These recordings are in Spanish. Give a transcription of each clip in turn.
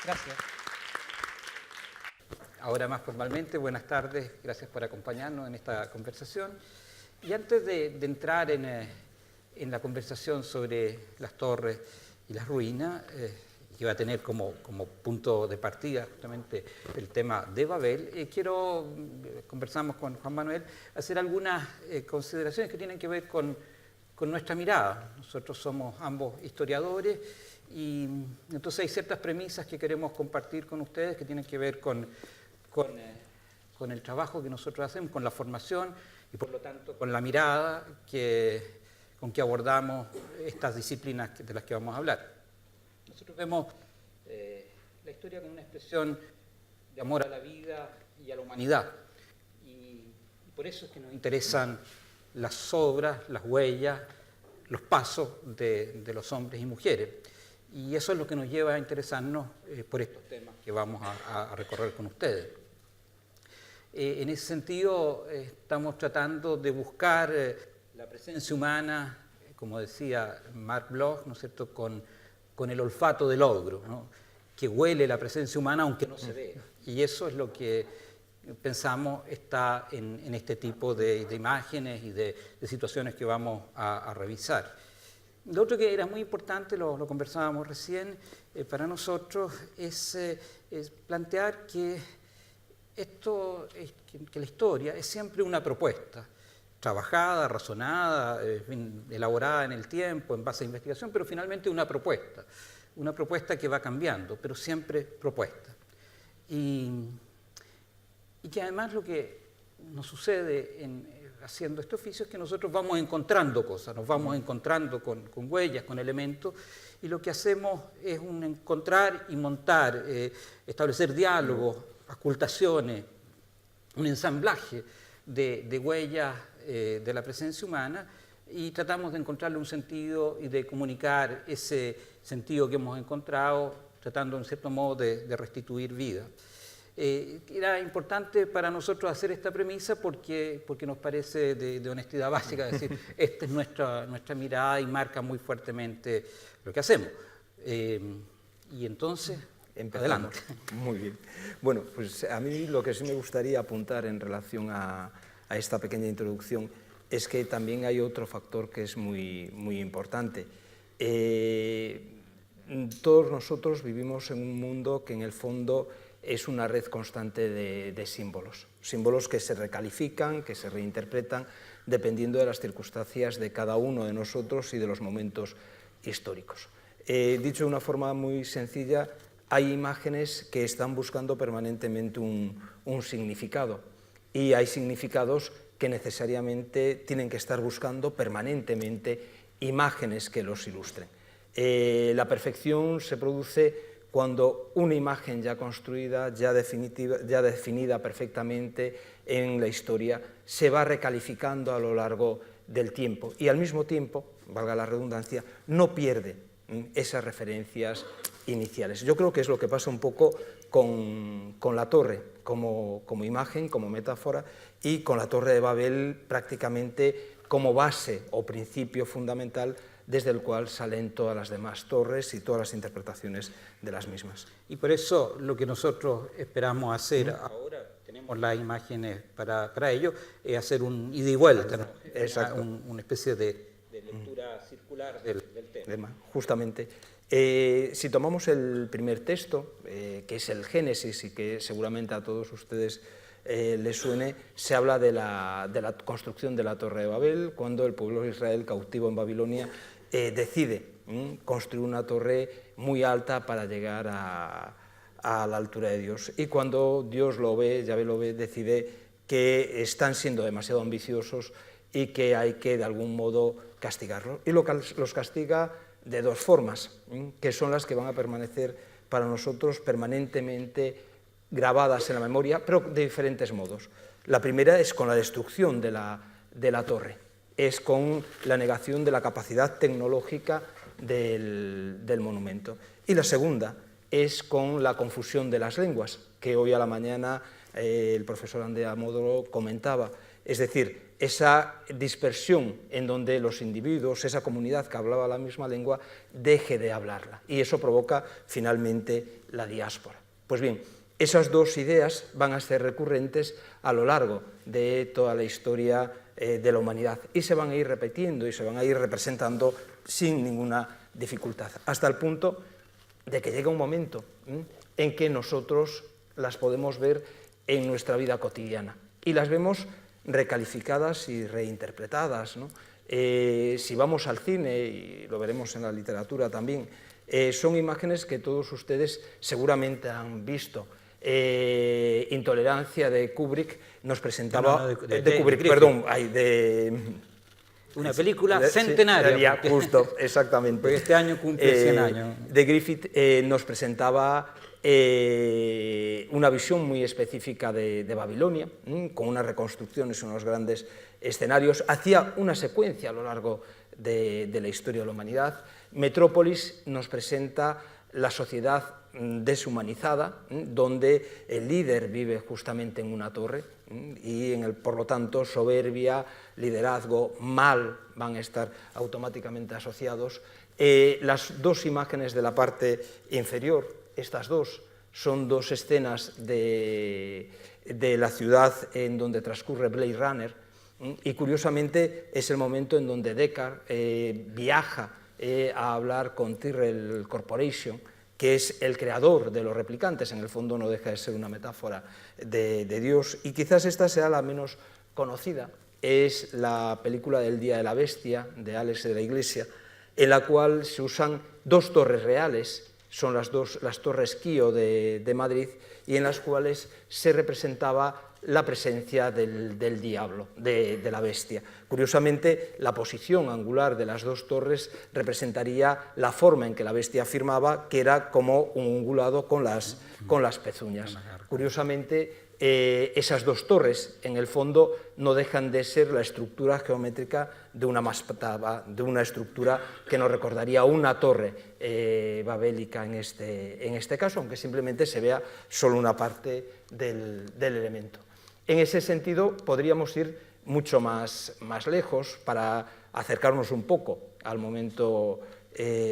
Gracias. Ahora más formalmente, buenas tardes, gracias por acompañarnos en esta conversación. Y antes de entrar en la conversación sobre las torres y las ruinas, que va a tener como punto de partida justamente el tema de Babel, conversamos con Juan Manuel, hacer algunas consideraciones que tienen que ver con nuestra mirada. Nosotros somos ambos historiadores y entonces hay ciertas premisas que queremos compartir con ustedes que tienen que ver con el trabajo que nosotros hacemos, con la formación y por lo tanto con la mirada con que abordamos estas disciplinas de las que vamos a hablar. Nosotros vemos la historia como una expresión de amor a la vida y a la humanidad y por eso es que nos interesan las obras, las huellas, los pasos de los hombres y mujeres. Y eso es lo que nos lleva a interesarnos por estos temas que vamos a recorrer con ustedes. En ese sentido, estamos tratando de buscar la presencia humana, como decía Marc Bloch, ¿no es cierto?, con el olfato del ogro, ¿no?, que huele la presencia humana aunque no se vea. Y eso es lo que pensamos está en este tipo de imágenes y de situaciones que vamos a revisar. Lo otro que era muy importante, lo conversábamos recién, para nosotros es plantear que la historia es siempre una propuesta, trabajada, razonada, elaborada en el tiempo, en base a investigación, pero finalmente una propuesta que va cambiando, pero siempre propuesta. Y que además lo que nos sucede haciendo este oficio es que nosotros vamos encontrando cosas, nos vamos encontrando con huellas, con elementos, y lo que hacemos es encontrar y montar, establecer diálogos, ocultaciones, un ensamblaje de huellas de la presencia humana y tratamos de encontrarle un sentido y de comunicar ese sentido que hemos encontrado, tratando en cierto modo de restituir vida. Era importante para nosotros hacer esta premisa porque nos parece de honestidad básica decir, esta es nuestra mirada y marca muy fuertemente lo que hacemos. Y entonces, empezamos. Adelante. Muy bien. Bueno, pues a mí lo que sí me gustaría apuntar en relación a esta pequeña introducción es que también hay otro factor que es muy, muy importante. Todos nosotros vivimos en un mundo que en el fondo es una red constante de símbolos, símbolos que se recalifican, que se reinterpretan, dependiendo de las circunstancias de cada uno de nosotros y de los momentos históricos. Dicho de una forma muy sencilla, hay imágenes que están buscando permanentemente un significado y hay significados que necesariamente tienen que estar buscando permanentemente imágenes que los ilustren. La perfección se produce cuando una imagen ya construida, ya definida perfectamente en la historia, se va recalificando a lo largo del tiempo y al mismo tiempo, valga la redundancia, no pierde esas referencias iniciales. Yo creo que es lo que pasa un poco con la torre como imagen, como metáfora, y con la Torre de Babel prácticamente como base o principio fundamental desde el cual salen todas las demás torres y todas las interpretaciones de las mismas. Y por eso lo que nosotros esperamos hacer ahora, tenemos las imágenes para ello, es hacer un ida y vuelta, ¿no? Exacto. Una especie de lectura circular del tema. Justamente. Si tomamos el primer texto, que es el Génesis y que seguramente a todos ustedes les suene, se habla de la construcción de la Torre de Babel, cuando el pueblo de Israel, cautivo en Babilonia, decide construir una torre muy alta para llegar a la altura de Dios. Y cuando Dios lo ve, Yahvé lo ve, decide que están siendo demasiado ambiciosos y que hay que de algún modo castigarlos. Y los castiga de dos formas, que son las que van a permanecer para nosotros permanentemente grabadas en la memoria, pero de diferentes modos. La primera es con la destrucción de la torre, es con la negación de la capacidad tecnológica del monumento. Y la segunda es con la confusión de las lenguas, que hoy a la mañana el profesor Andrea Módolo comentaba. Es decir, esa dispersión en donde los individuos, esa comunidad que hablaba la misma lengua, deje de hablarla. Y eso provoca finalmente la diáspora. Pues bien, esas dos ideas van a ser recurrentes a lo largo de toda la historia de la humanidad y se van a ir repitiendo y se van a ir representando sin ninguna dificultad, hasta el punto de que llega un momento en que nosotros las podemos ver en nuestra vida cotidiana y las vemos recalificadas y reinterpretadas, ¿no? Si vamos al cine, y lo veremos en la literatura también, son imágenes que todos ustedes seguramente han visto. Intolerancia de Kubrick nos presentaba... de Kubrick, perdón, una película centenaria. Sí, justo, exactamente. Porque este año cumple 100 años. De Griffith nos presentaba una visión muy específica de Babilonia, con unas reconstrucciones, unos grandes escenarios. Hacía una secuencia a lo largo de la historia de la humanidad. Metrópolis nos presenta la sociedad deshumanizada, donde el líder vive justamente en una torre y por lo tanto soberbia, liderazgo, mal van a estar automáticamente asociados. Las dos imágenes de la parte inferior, estas dos, son dos escenas de la ciudad en donde transcurre Blade Runner y curiosamente es el momento en donde Deckard viaja a hablar con Tyrrell Corporation, que es el creador de los replicantes, en el fondo no deja de ser una metáfora de Dios, y quizás esta sea la menos conocida, es la película del Día de la Bestia, de Alex de la Iglesia, en la cual se usan dos torres reales, son las torres Kio de Madrid, y en las cuales se representaba la presencia del diablo, de la bestia. Curiosamente, la posición angular de las dos torres representaría la forma en que la bestia afirmaba, que era como un ungulado con las pezuñas. Curiosamente, esas dos torres, en el fondo, no dejan de ser la estructura geométrica de una mastaba, de una estructura que nos recordaría una torre babélica en este caso, aunque simplemente se vea solo una parte del elemento. En ese sentido, podríamos ir mucho más lejos para acercarnos un poco al momento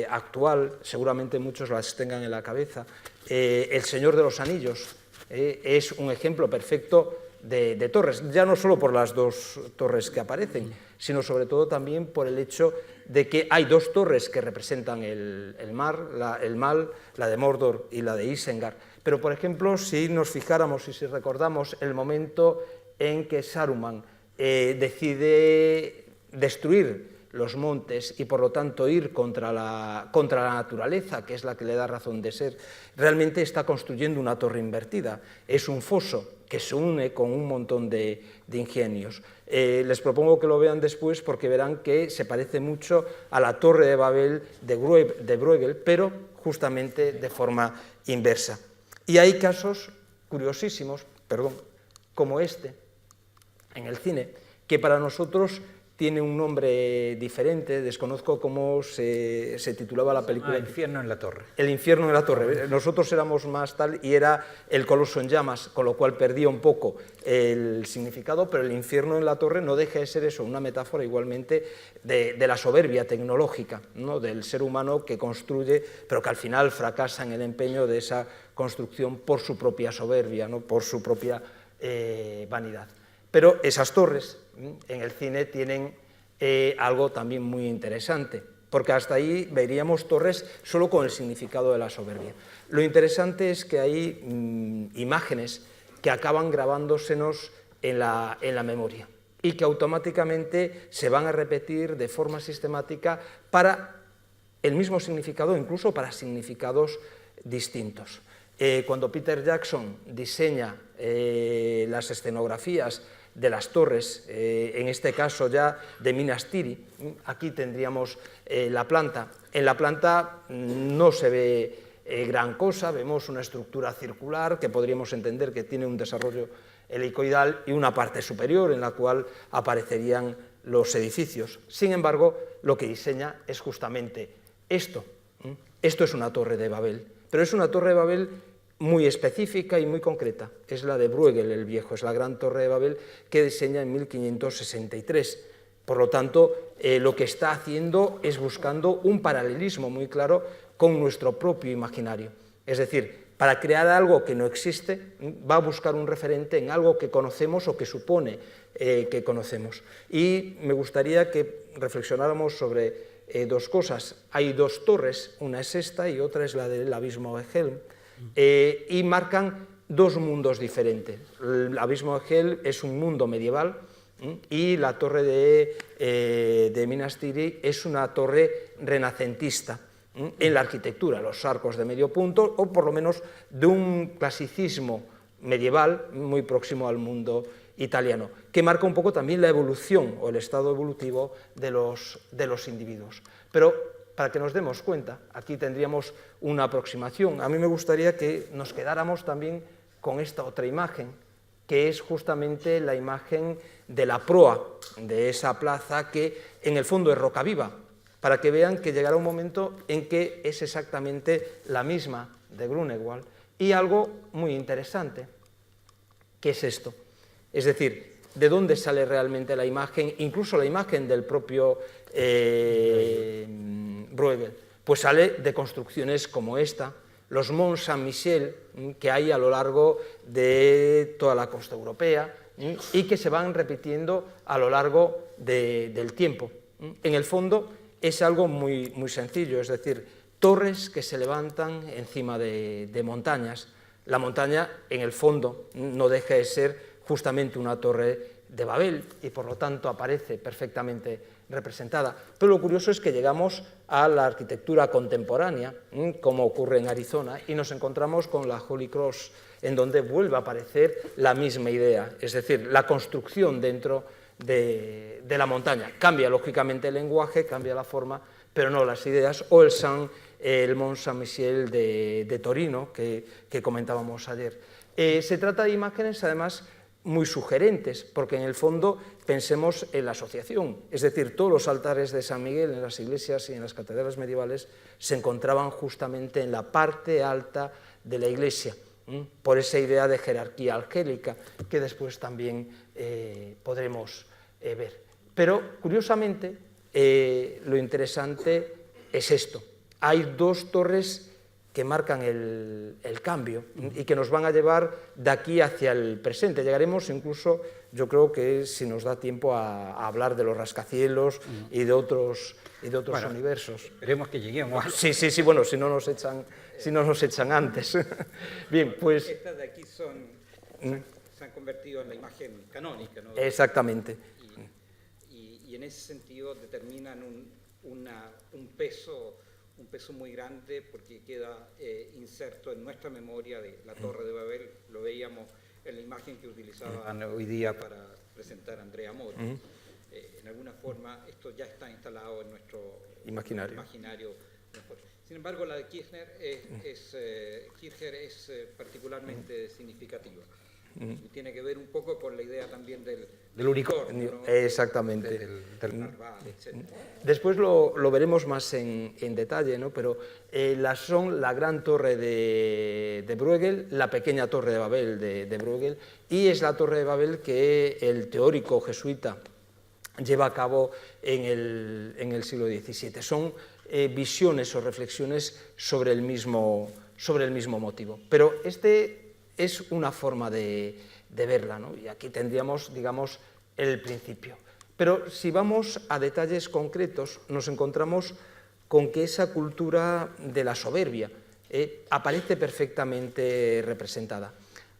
actual, seguramente muchos las tengan en la cabeza. El Señor de los Anillos es un ejemplo perfecto de torres, ya no solo por las dos torres que aparecen, sino sobre todo también por el hecho de que hay dos torres que representan el mal, la de Mordor y la de Isengard. Pero, por ejemplo, si nos fijáramos y si recordamos el momento en que Saruman decide destruir los montes y, por lo tanto, ir contra la naturaleza, que es la que le da razón de ser, realmente está construyendo una torre invertida. Es un foso que se une con un montón de ingenios. Les propongo que lo vean después porque verán que se parece mucho a la Torre de Babel de Bruegel, pero justamente de forma inversa. Y hay casos curiosísimos, como este, en el cine, que para nosotros tiene un nombre diferente, desconozco cómo se titulaba la película. El infierno en la torre. El infierno en la torre. Nosotros éramos más tal y era el coloso en llamas, con lo cual perdía un poco el significado, pero el infierno en la torre no deja de ser eso, una metáfora igualmente de la soberbia tecnológica, ¿no? Del ser humano que construye, pero que al final fracasa en el empeño de esa construcción por su propia soberbia, ¿no? Por su propia vanidad. Pero esas torres en el cine tienen algo también muy interesante, porque hasta ahí veríamos torres solo con el significado de la soberbia. Lo interesante es que hay imágenes que acaban grabándosenos en la memoria y que automáticamente se van a repetir de forma sistemática para el mismo significado, incluso para significados distintos. Cuando Peter Jackson diseña las escenografías de las torres, en este caso ya de Minas Tirith, aquí tendríamos la planta. En la planta no se ve gran cosa, vemos una estructura circular que podríamos entender que tiene un desarrollo helicoidal y una parte superior en la cual aparecerían los edificios. Sin embargo, lo que diseña es justamente esto. Esto es una torre de Babel, pero es una torre de Babel muy específica y muy concreta. Es la de Bruegel el Viejo, es la gran torre de Babel que diseña en 1563. Por lo tanto, lo que está haciendo es buscando un paralelismo muy claro con nuestro propio imaginario. Es decir, para crear algo que no existe, va a buscar un referente en algo que conocemos o que supone que conocemos. Y me gustaría que reflexionáramos sobre dos cosas. Hay dos torres, una es esta y otra es la del abismo de Helm, y marcan dos mundos diferentes. El abismo de Helm es un mundo medieval y la torre de Minas Tirith es una torre renacentista en la arquitectura, los arcos de medio punto, o por lo menos de un clasicismo medieval muy próximo al mundo italiano, que marca un poco también la evolución o el estado evolutivo de los individuos. Pero para que nos demos cuenta, aquí tendríamos una aproximación. A mí me gustaría que nos quedáramos también con esta otra imagen, que es justamente la imagen de la proa de esa plaza, que en el fondo es roca viva, para que vean que llegará un momento en que es exactamente la misma de Grunewald. Y algo muy interesante, que es esto. Es decir, ¿de dónde sale realmente la imagen? Incluso la imagen del propio Bruegel, pues sale de construcciones como esta, los Mont Saint-Michel, que hay a lo largo de toda la costa europea y que se van repitiendo a lo largo del tiempo. En el fondo es algo muy, muy sencillo, es decir, torres que se levantan encima de montañas. La montaña, en el fondo, no deja de ser justamente una torre de Babel y por lo tanto aparece perfectamente representada. Pero lo curioso es que llegamos a la arquitectura contemporánea, como ocurre en Arizona, y nos encontramos con la Holy Cross, en donde vuelve a aparecer la misma idea, es decir, la construcción dentro de la montaña. Cambia lógicamente el lenguaje, cambia la forma, pero no las ideas, o el Mont Saint-Michel de Torino, que comentábamos ayer. Se trata de imágenes, además, muy sugerentes, porque en el fondo pensemos en la asociación, es decir, todos los altares de San Miguel en las iglesias y en las catedrales medievales se encontraban justamente en la parte alta de la iglesia, por esa idea de jerarquía angélica que después también podremos ver. Pero, curiosamente, lo interesante es esto. Hay dos torres que marcan el cambio y que nos van a llevar de aquí hacia el presente. Llegaremos incluso, yo creo que si nos da tiempo, a hablar de los rascacielos y de otros bueno, universos. Esperemos que lleguemos. Sí, bueno, si no nos echan antes. Bien, pues... Estas de aquí se han convertido en la imagen canónica, ¿no? Exactamente. Y en ese sentido determinan un peso muy grande, porque queda inserto en nuestra memoria de la Torre de Babel. Lo veíamos en la imagen que utilizaban hoy día para presentar a Andrea Moro. En alguna forma esto ya está instalado en nuestro imaginario. Sin embargo, la de Kirchner es particularmente significativa. Y tiene que ver un poco con la idea también del unicornio, ¿no? Exactamente. Del narval, etc. Después lo veremos más en detalle, ¿no? Pero son la gran torre de Bruegel, la pequeña torre de Babel de Bruegel, y es la torre de Babel que el teórico jesuita lleva a cabo en el siglo XVII. Son visiones o reflexiones sobre el mismo motivo. Pero es una forma de verla, ¿no? Y aquí tendríamos, digamos, el principio. Pero si vamos a detalles concretos, nos encontramos con que esa cultura de la soberbia aparece perfectamente representada.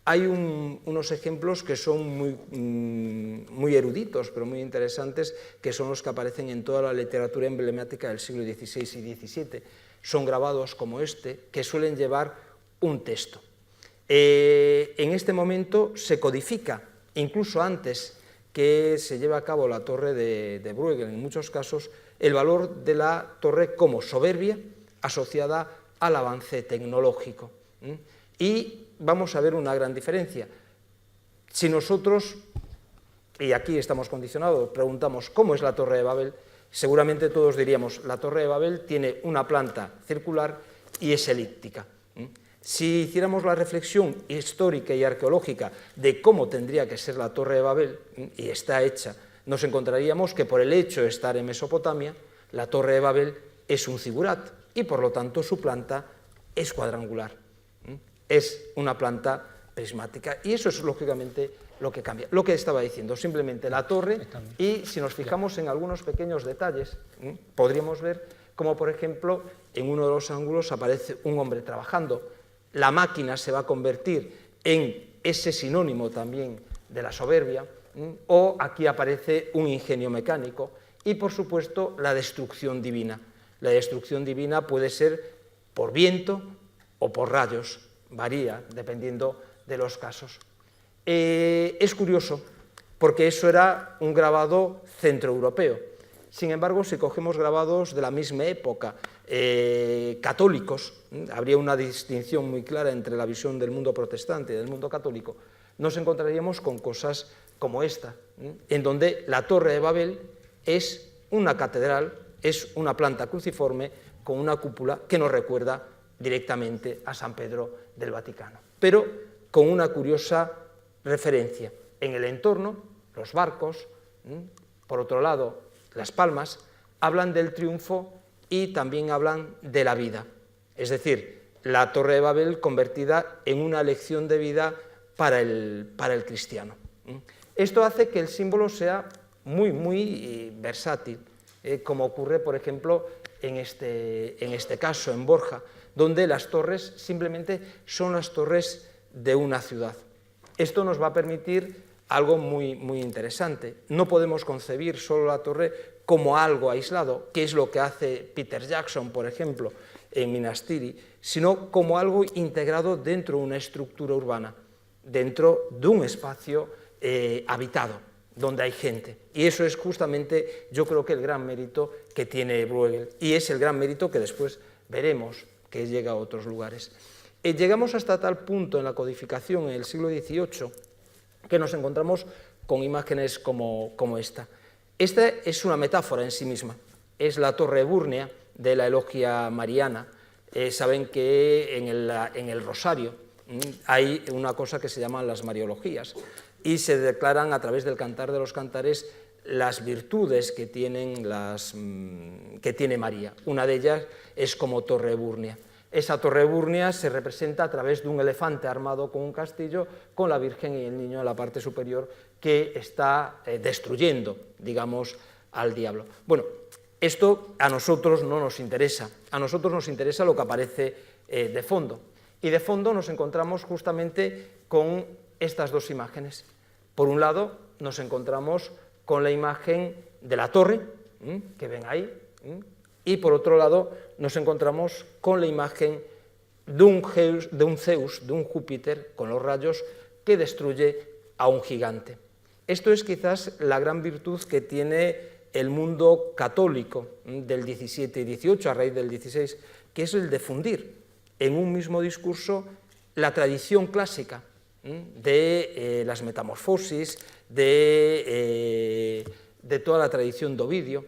Hay unos ejemplos que son muy eruditos, pero muy interesantes, que son los que aparecen en toda la literatura emblemática del siglo XVI y XVII. Son grabados como este, que suelen llevar un texto. En este momento se codifica, incluso antes que se lleve a cabo la torre de Bruegel, en muchos casos, el valor de la torre como soberbia asociada al avance tecnológico. Y vamos a ver una gran diferencia. Si nosotros, y aquí estamos condicionados, preguntamos ¿cómo es la Torre de Babel?, seguramente todos diríamos la Torre de Babel tiene una planta circular y es elíptica. Si hiciéramos la reflexión histórica y arqueológica de cómo tendría que ser la Torre de Babel, y está hecha, nos encontraríamos que por el hecho de estar en Mesopotamia, la Torre de Babel es un zigurat y por lo tanto su planta es cuadrangular, es una planta prismática, y eso es lógicamente lo que cambia. Lo que estaba diciendo, simplemente la torre, y si nos fijamos en algunos pequeños detalles, podríamos ver como, por ejemplo, en uno de los ángulos aparece un hombre trabajando. La máquina se va a convertir en ese sinónimo también de la soberbia, o aquí aparece un ingenio mecánico, y por supuesto la destrucción divina. La destrucción divina puede ser por viento o por rayos, varía dependiendo de los casos. Es curioso, porque eso era un grabado centroeuropeo. Sin embargo, si cogemos grabados de la misma época, católicos, habría una distinción muy clara entre la visión del mundo protestante y del mundo católico, nos encontraríamos con cosas como esta, en donde la Torre de Babel es una catedral, es una planta cruciforme con una cúpula que nos recuerda directamente a San Pedro del Vaticano, pero con una curiosa referencia. En el entorno, los barcos, por otro lado, las palmas, hablan del triunfo y también hablan de la vida. Es decir, la Torre de Babel convertida en una lección de vida para el cristiano. Esto hace que el símbolo sea muy versátil, como ocurre, por ejemplo, en este caso, en Borja, donde las torres simplemente son las torres de una ciudad. Esto nos va a permitir algo muy interesante. No podemos concebir solo la torre como algo aislado, que es lo que hace Peter Jackson, por ejemplo, en Minas Tirith, sino como algo integrado dentro de una estructura urbana, dentro de un espacio habitado, donde hay gente. Y eso es justamente, yo creo que el gran mérito que tiene Bruegel, y es el gran mérito que después veremos que llega a otros lugares. Llegamos hasta tal punto en la codificación en el siglo XVIII que nos encontramos con imágenes como esta. Esta es una metáfora en sí misma, es la Torre Eburnea de la Elogia Mariana. Saben que en el Rosario hay una cosa que se llaman las Mariologías, y se declaran a través del Cantar de los Cantares las virtudes que tiene María. Una de ellas es como Torre Eburnea. Esa Torre Eburnea se representa a través de un elefante armado con un castillo, con la Virgen y el niño en la parte superior, que está destruyendo, digamos, al diablo. Bueno, esto a nosotros no nos interesa, a nosotros nos interesa lo que aparece de fondo. Y de fondo nos encontramos justamente con estas dos imágenes. Por un lado, nos encontramos con la imagen de la torre, que ven ahí, y por otro lado nos encontramos con la imagen de un Zeus, de un Júpiter con los rayos que destruye a un gigante. Esto es quizás la gran virtud que tiene el mundo católico del XVII y XVIII, a raíz del XVI, que es el de fundir en un mismo discurso la tradición clásica de las metamorfosis, de toda la tradición de Ovidio,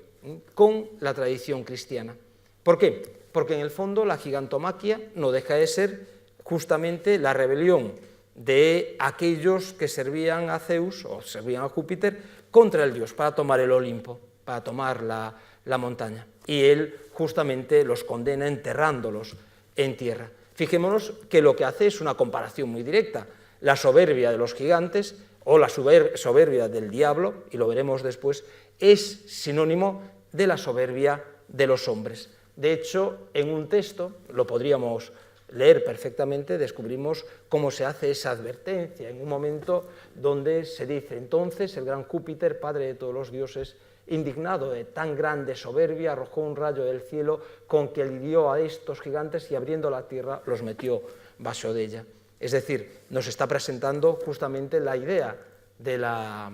con la tradición cristiana. ¿Por qué? Porque en el fondo la gigantomaquia no deja de ser justamente la rebelión de aquellos que servían a Zeus o servían a Júpiter contra el dios para tomar el Olimpo, para tomar la montaña. Y él justamente los condena enterrándolos en tierra. Fijémonos que lo que hace es una comparación muy directa. La soberbia de los gigantes o la soberbia del diablo, y lo veremos después, es sinónimo de la soberbia de los hombres. De hecho, en un texto, lo podríamos leer perfectamente, descubrimos cómo se hace esa advertencia, en un momento donde se dice: entonces el gran Júpiter, padre de todos los dioses, indignado de tan grande soberbia, arrojó un rayo del cielo con que hirió a estos gigantes y abriendo la tierra los metió bajo de ella. Es decir, nos está presentando justamente la idea de la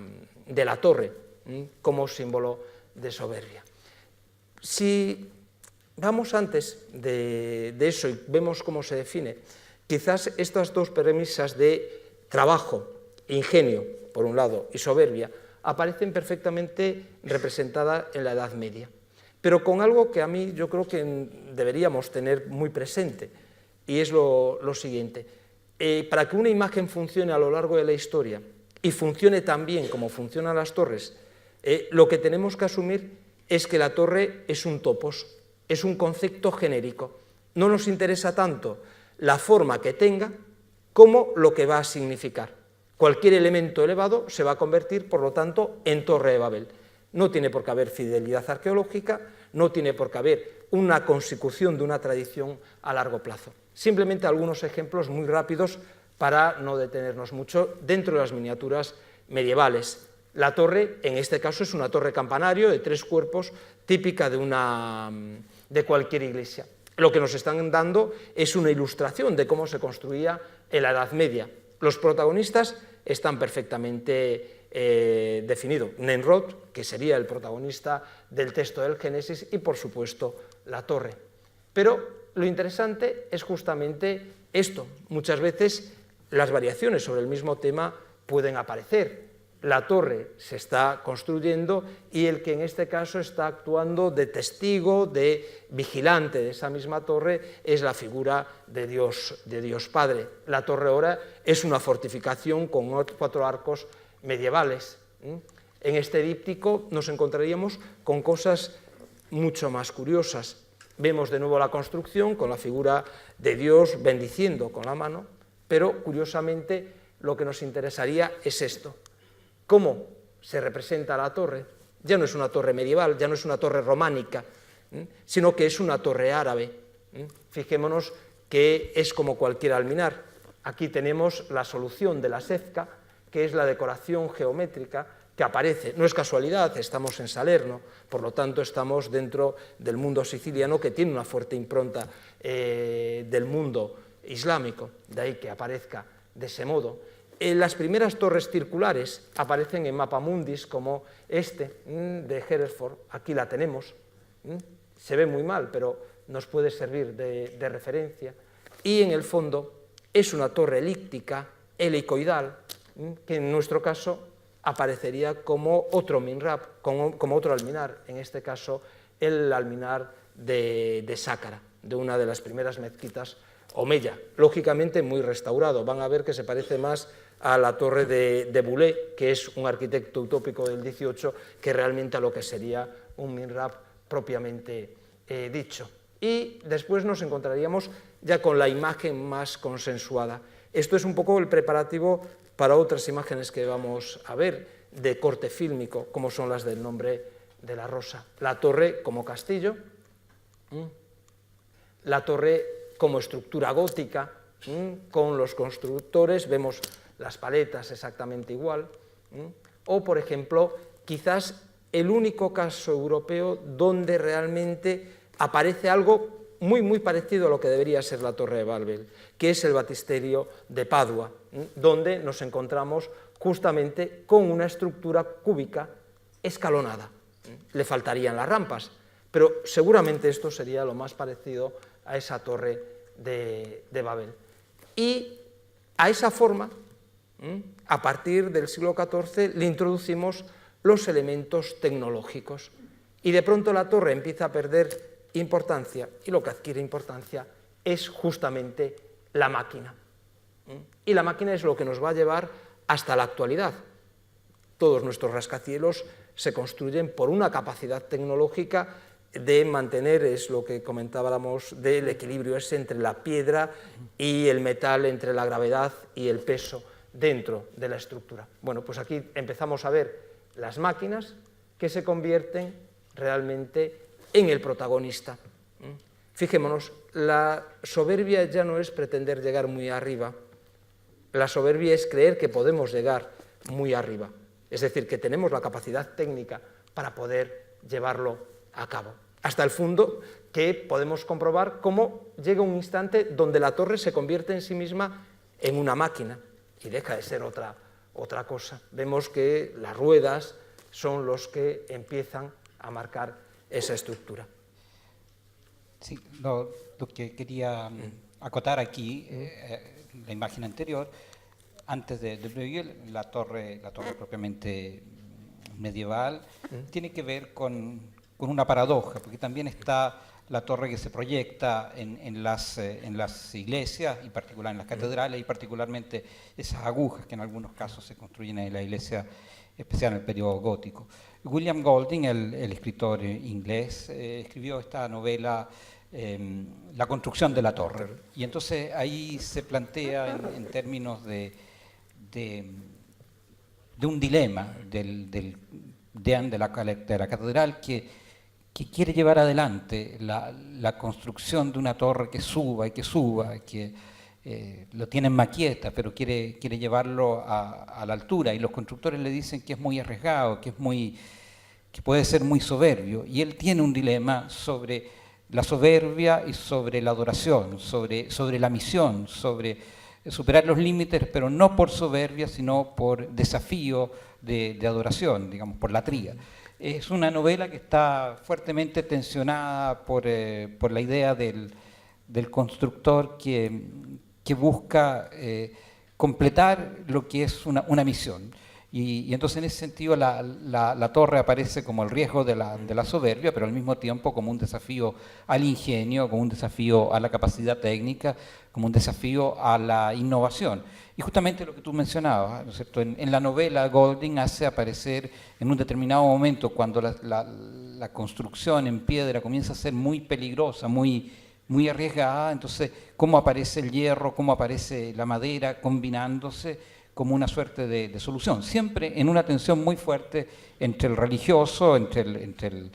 torre como símbolo de soberbia. Si vamos antes de eso y vemos cómo se define, quizás estas dos premisas de trabajo, ingenio, por un lado, y soberbia, aparecen perfectamente representadas en la Edad Media, pero con algo que a mí yo creo que deberíamos tener muy presente. y es lo siguiente. Para que una imagen funcione a lo largo de la historia y funcione tan bien como funcionan las torres, lo que tenemos que asumir es que la torre es un topos, es un concepto genérico. No nos interesa tanto la forma que tenga como lo que va a significar. Cualquier elemento elevado se va a convertir, por lo tanto, en Torre de Babel. No tiene por qué haber fidelidad arqueológica, no tiene por qué haber una consecución de una tradición a largo plazo. Simplemente algunos ejemplos muy rápidos para no detenernos mucho dentro de las miniaturas medievales. La torre, en este caso, es una torre campanario de 3 cuerpos, típica de cualquier iglesia. Lo que nos están dando es una ilustración de cómo se construía en la Edad Media. Los protagonistas están perfectamente definidos. Nimrod, que sería el protagonista del texto del Génesis, y por supuesto la torre. Pero lo interesante es justamente esto. Muchas veces las variaciones sobre el mismo tema pueden aparecer. La torre se está construyendo y el que en este caso está actuando de testigo, de vigilante de esa misma torre, es la figura de Dios Padre. La torre ahora es una fortificación con 4 arcos medievales. En este díptico nos encontraríamos con cosas mucho más curiosas. Vemos de nuevo la construcción con la figura de Dios bendiciendo con la mano, pero curiosamente lo que nos interesaría es esto. ¿Cómo se representa la torre? Ya no es una torre medieval, ya no es una torre románica, sino que es una torre árabe. Fijémonos que es como cualquier alminar. Aquí tenemos la solución de la sefka, que es la decoración geométrica que aparece. No es casualidad, estamos en Salerno, por lo tanto estamos dentro del mundo siciliano, que tiene una fuerte impronta del mundo islámico, de ahí que aparezca de ese modo. Las primeras torres circulares aparecen en mapamundis como este de Hereford. Aquí la tenemos, se ve muy mal, pero nos puede servir de referencia. Y en el fondo es una torre elíptica, helicoidal, que en nuestro caso aparecería como otro minrab, como otro alminar, en este caso el alminar de Sácara, de una de las primeras mezquitas omeya, lógicamente muy restaurado. Van a ver que se parece más a la torre de Boulay, que es un arquitecto utópico del 18, que realmente a lo que sería un minrab propiamente dicho. Y después nos encontraríamos ya con la imagen más consensuada. Esto es un poco el preparativo para otras imágenes que vamos a ver de corte fílmico, como son las del Nombre de la Rosa. La torre como castillo, la torre como estructura gótica, con los constructores, vemos las paletas exactamente igual, o por ejemplo, quizás el único caso europeo donde realmente aparece algo muy parecido a lo que debería ser la Torre de Babel, que es el baptisterio de Padua, donde nos encontramos justamente con una estructura cúbica escalonada. Le faltarían las rampas, pero seguramente esto sería lo más parecido a esa Torre de Babel. Y a esa forma, a partir del siglo XIV, le introducimos los elementos tecnológicos y de pronto la torre empieza a perder importancia, y lo que adquiere importancia es justamente la máquina. Y la máquina es lo que nos va a llevar hasta la actualidad. Todos nuestros rascacielos se construyen por una capacidad tecnológica de mantener, es lo que comentábamos, del equilibrio ese entre la piedra y el metal, entre la gravedad y el peso dentro de la estructura. Bueno, pues aquí empezamos a ver las máquinas que se convierten realmente en el protagonista. Fijémonos, la soberbia ya no es pretender llegar muy arriba, la soberbia es creer que podemos llegar muy arriba, es decir, que tenemos la capacidad técnica para poder llevarlo a cabo. Hasta el punto que podemos comprobar cómo llega un instante donde la torre se convierte en sí misma en una máquina y deja de ser otra cosa. Vemos que las ruedas son los que empiezan a marcar esa estructura. Sí, lo que quería acotar aquí, la imagen anterior, antes de Bruegel, la torre propiamente medieval, tiene que ver con una paradoja, porque también está la torre que se proyecta en las iglesias, y particular en las catedrales, y particularmente esas agujas que en algunos casos se construyen en la iglesia, especial en el periodo gótico. William Golding, el escritor inglés, escribió esta novela, La construcción de la torre, y entonces ahí se plantea en términos de un dilema del deán de la catedral que quiere llevar adelante la construcción de una torre que suba, que lo tiene en maqueta, pero quiere llevarlo a la altura, y los constructores le dicen que es muy arriesgado, que puede ser muy soberbio, y él tiene un dilema sobre la soberbia y sobre la adoración, sobre la misión, sobre superar los límites, pero no por soberbia, sino por desafío de adoración, digamos, por latría. Es una novela que está fuertemente tensionada por la idea del constructor que busca completar lo que es una misión. Y entonces en ese sentido la torre aparece como el riesgo de la soberbia, pero al mismo tiempo como un desafío al ingenio, como un desafío a la capacidad técnica, como un desafío a la innovación. Y justamente lo que tú mencionabas, ¿no es cierto? En la novela Golding hace aparecer en un determinado momento, cuando la construcción en piedra comienza a ser muy peligrosa, muy arriesgada, entonces cómo aparece el hierro, cómo aparece la madera combinándose como una suerte de solución, siempre en una tensión muy fuerte entre el religioso, entre el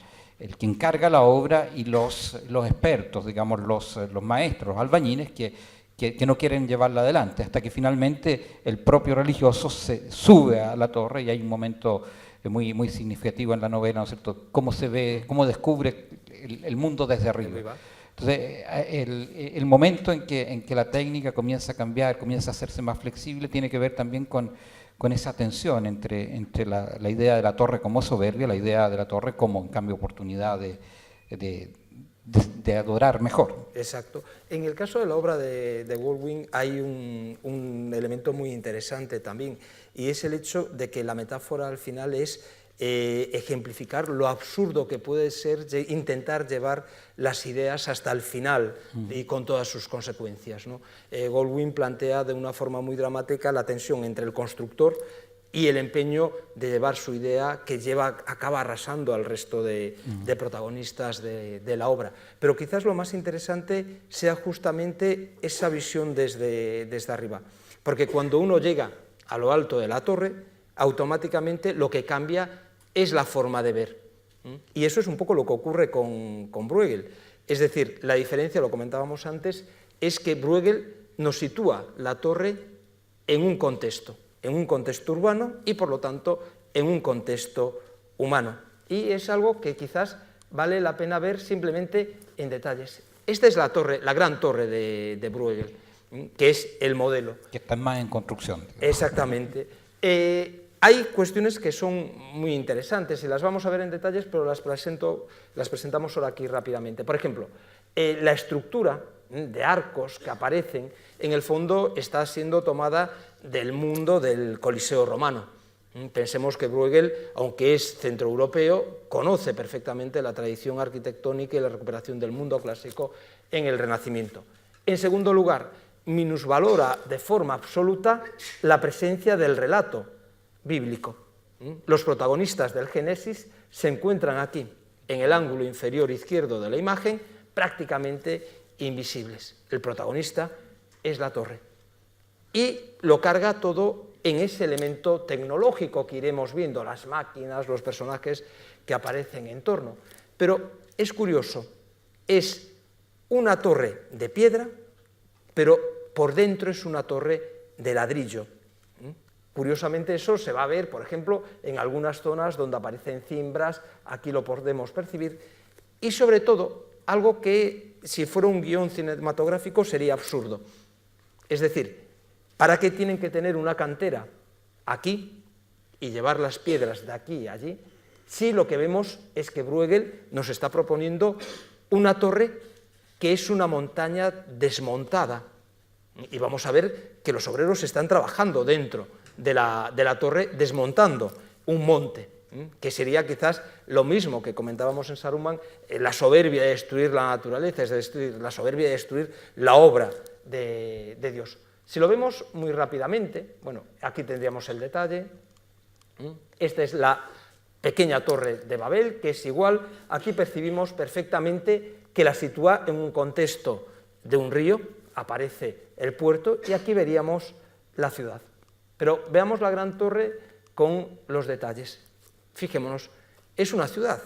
que encarga la obra y los expertos, digamos, los maestros, albañiles, que no quieren llevarla adelante, hasta que finalmente el propio religioso se sube a la torre, y hay un momento muy significativo en la novela, ¿no es cierto?, cómo se ve, cómo descubre el mundo desde arriba. Entonces, el momento en que la técnica comienza a cambiar, comienza a hacerse más flexible, tiene que ver también con esa tensión entre la idea de la torre como soberbia, la idea de la torre como, en cambio, oportunidad de adorar mejor. Exacto. En el caso de la obra de Goldwyn hay un elemento muy interesante también, y es el hecho de que la metáfora al final es ejemplificar lo absurdo que puede ser intentar llevar las ideas hasta el final y con todas sus consecuencias, ¿no? Goldwyn plantea de una forma muy dramática la tensión entre el constructor y el empeño de llevar su idea, que acaba arrasando al resto de protagonistas de la obra. Pero quizás lo más interesante sea justamente esa visión desde arriba, porque cuando uno llega a lo alto de la torre, automáticamente lo que cambia es la forma de ver. Y eso es un poco lo que ocurre con Bruegel. Es decir, la diferencia, lo comentábamos antes, es que Bruegel nos sitúa la torre en un contexto urbano y, por lo tanto, en un contexto humano. Y es algo que quizás vale la pena ver simplemente en detalles. Esta es la torre, la gran torre de Bruegel, que es el modelo. Que está más en construcción. Exactamente. Hay cuestiones que son muy interesantes y las vamos a ver en detalles, pero las presentamos ahora aquí rápidamente. Por ejemplo, la estructura de arcos que aparecen, en el fondo está siendo tomada del mundo del Coliseo romano. Pensemos que Bruegel, aunque es centroeuropeo, conoce perfectamente la tradición arquitectónica y la recuperación del mundo clásico en el Renacimiento. En segundo lugar, minusvalora de forma absoluta la presencia del relato bíblico. Los protagonistas del Génesis se encuentran aquí, en el ángulo inferior izquierdo de la imagen, prácticamente invisibles. El protagonista es la torre. Y lo carga todo en ese elemento tecnológico que iremos viendo, las máquinas, los personajes que aparecen en torno. Pero es curioso, es una torre de piedra, pero por dentro es una torre de ladrillo. Curiosamente eso se va a ver, por ejemplo, en algunas zonas donde aparecen cimbras, aquí lo podemos percibir, y sobre todo, algo que si fuera un guión cinematográfico sería absurdo. Es decir, ¿para qué tienen que tener una cantera aquí y llevar las piedras de aquí a allí? Si lo que vemos es que Bruegel nos está proponiendo una torre que es una montaña desmontada, y vamos a ver que los obreros están trabajando dentro de la torre, desmontando un monte que sería quizás lo mismo que comentábamos en Saruman, la soberbia de destruir la naturaleza, es decir, la soberbia de destruir la obra de Dios. Si lo vemos muy rápidamente, bueno, aquí tendríamos el detalle. Esta es la pequeña torre de Babel, que es igual. Aquí percibimos perfectamente que la sitúa en un contexto de un río, aparece el puerto, y aquí veríamos la ciudad. Pero veamos la gran torre con los detalles. Fijémonos, es una ciudad.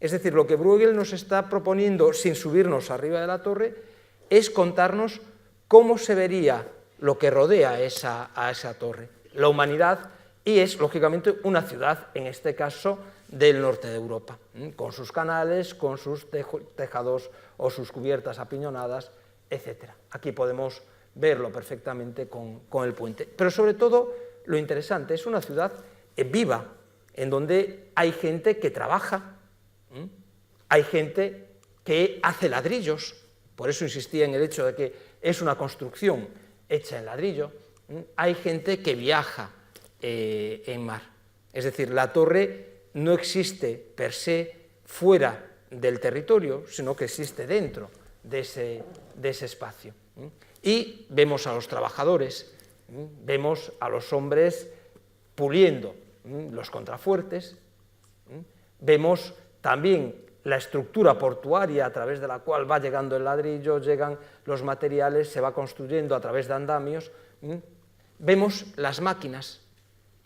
Es decir, lo que Bruegel nos está proponiendo, sin subirnos arriba de la torre, es contarnos cómo se vería lo que rodea a esa torre, la humanidad, y es, lógicamente, una ciudad, en este caso, del norte de Europa, con sus canales, con sus tejados o sus cubiertas apiñonadas, etc. Aquí podemos verlo perfectamente con el puente. Pero sobre todo, lo interesante, es una ciudad viva, en donde hay gente que trabaja, hay gente que hace ladrillos, por eso insistía en el hecho de que es una construcción hecha en ladrillo, hay gente que viaja en mar. Es decir, la torre no existe per se fuera del territorio, sino que existe dentro de ese espacio. Y vemos a los trabajadores, vemos a los hombres puliendo los contrafuertes, vemos también la estructura portuaria a través de la cual va llegando el ladrillo, llegan los materiales, se va construyendo a través de andamios, vemos las máquinas,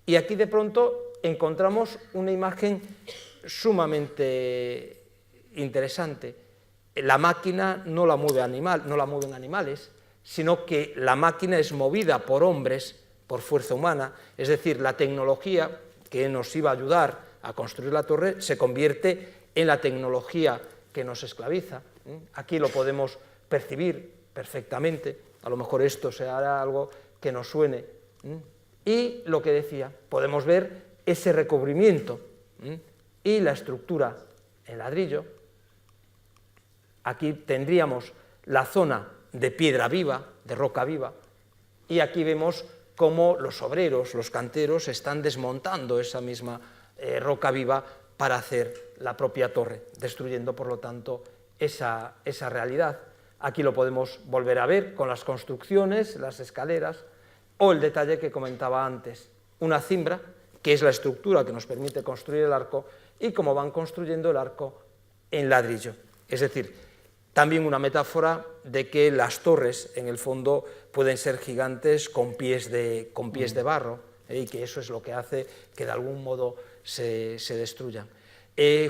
y aquí de pronto encontramos una imagen sumamente interesante. La máquina no la mueven animales, sino que la máquina es movida por hombres, por fuerza humana, es decir, la tecnología que nos iba a ayudar a construir la torre se convierte en la tecnología que nos esclaviza. Aquí lo podemos percibir perfectamente, a lo mejor esto será algo que nos suene. Y lo que decía, podemos ver ese recubrimiento y la estructura en ladrillo. Aquí tendríamos la zona de piedra viva, de roca viva, y aquí vemos cómo los obreros, los canteros, están desmontando esa misma roca viva para hacer la propia torre, destruyendo, por lo tanto, esa realidad. Aquí lo podemos volver a ver con las construcciones, las escaleras, o el detalle que comentaba antes, una cimbra, que es la estructura que nos permite construir el arco, y cómo van construyendo el arco en ladrillo. Es decir, también una metáfora de que las torres, en el fondo, pueden ser gigantes con pies de barro, y que eso es lo que hace que de algún modo se destruyan.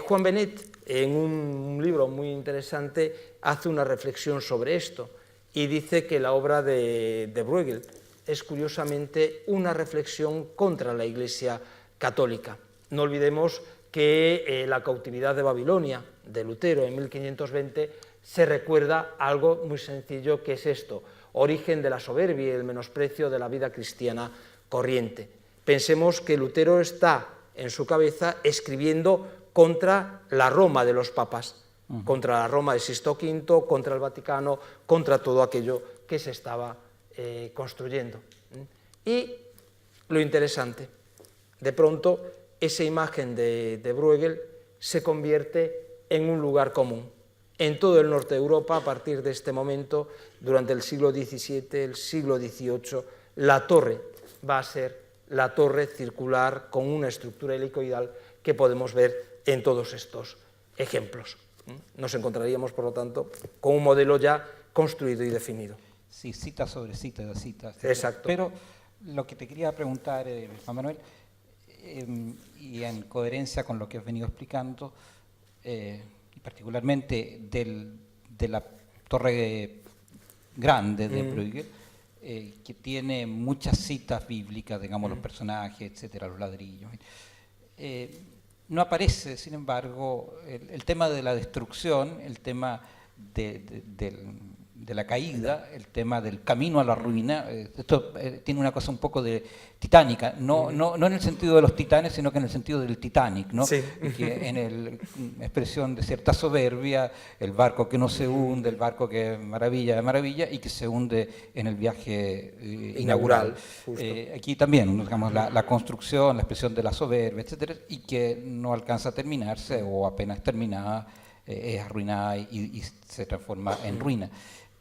Juan Benet, en un libro muy interesante, hace una reflexión sobre esto y dice que la obra de Bruegel es curiosamente una reflexión contra la Iglesia católica. No olvidemos que la cautividad de Babilonia, de Lutero, en 1520, se recuerda algo muy sencillo, que es esto: origen de la soberbia y el menosprecio de la vida cristiana corriente. Pensemos que Lutero está en su cabeza escribiendo contra la Roma de los papas, contra la Roma de Sixto V, contra el Vaticano, contra todo aquello que se estaba construyendo. Y lo interesante, de pronto esa imagen de Bruegel se convierte en un lugar común. En todo el norte de Europa, a partir de este momento, durante el siglo XVII, el siglo XVIII, la torre va a ser la torre circular con una estructura helicoidal que podemos ver en todos estos ejemplos. Nos encontraríamos, por lo tanto, con un modelo ya construido y definido. Sí, cita sobre cita, cita. Exacto. Pero lo que te quería preguntar, Juan Manuel, y en coherencia con lo que has venido explicando, particularmente de la torre grande de Bruegel, que tiene muchas citas bíblicas, digamos, los personajes, etcétera, los ladrillos. No aparece, sin embargo, el tema de la destrucción, el tema de de la caída, el tema del camino a la ruina. Esto tiene una cosa un poco de titánica, no en el sentido de los titanes, sino que en el sentido del Titanic, ¿no? Sí. Que en la expresión de cierta soberbia, el barco que no se hunde, el barco que maravilla de maravilla y que se hunde en el viaje inaugural. Aquí también, digamos, la construcción, la expresión de la soberbia, etcétera, y que no alcanza a terminarse o apenas terminada es arruinada y se transforma en ruina.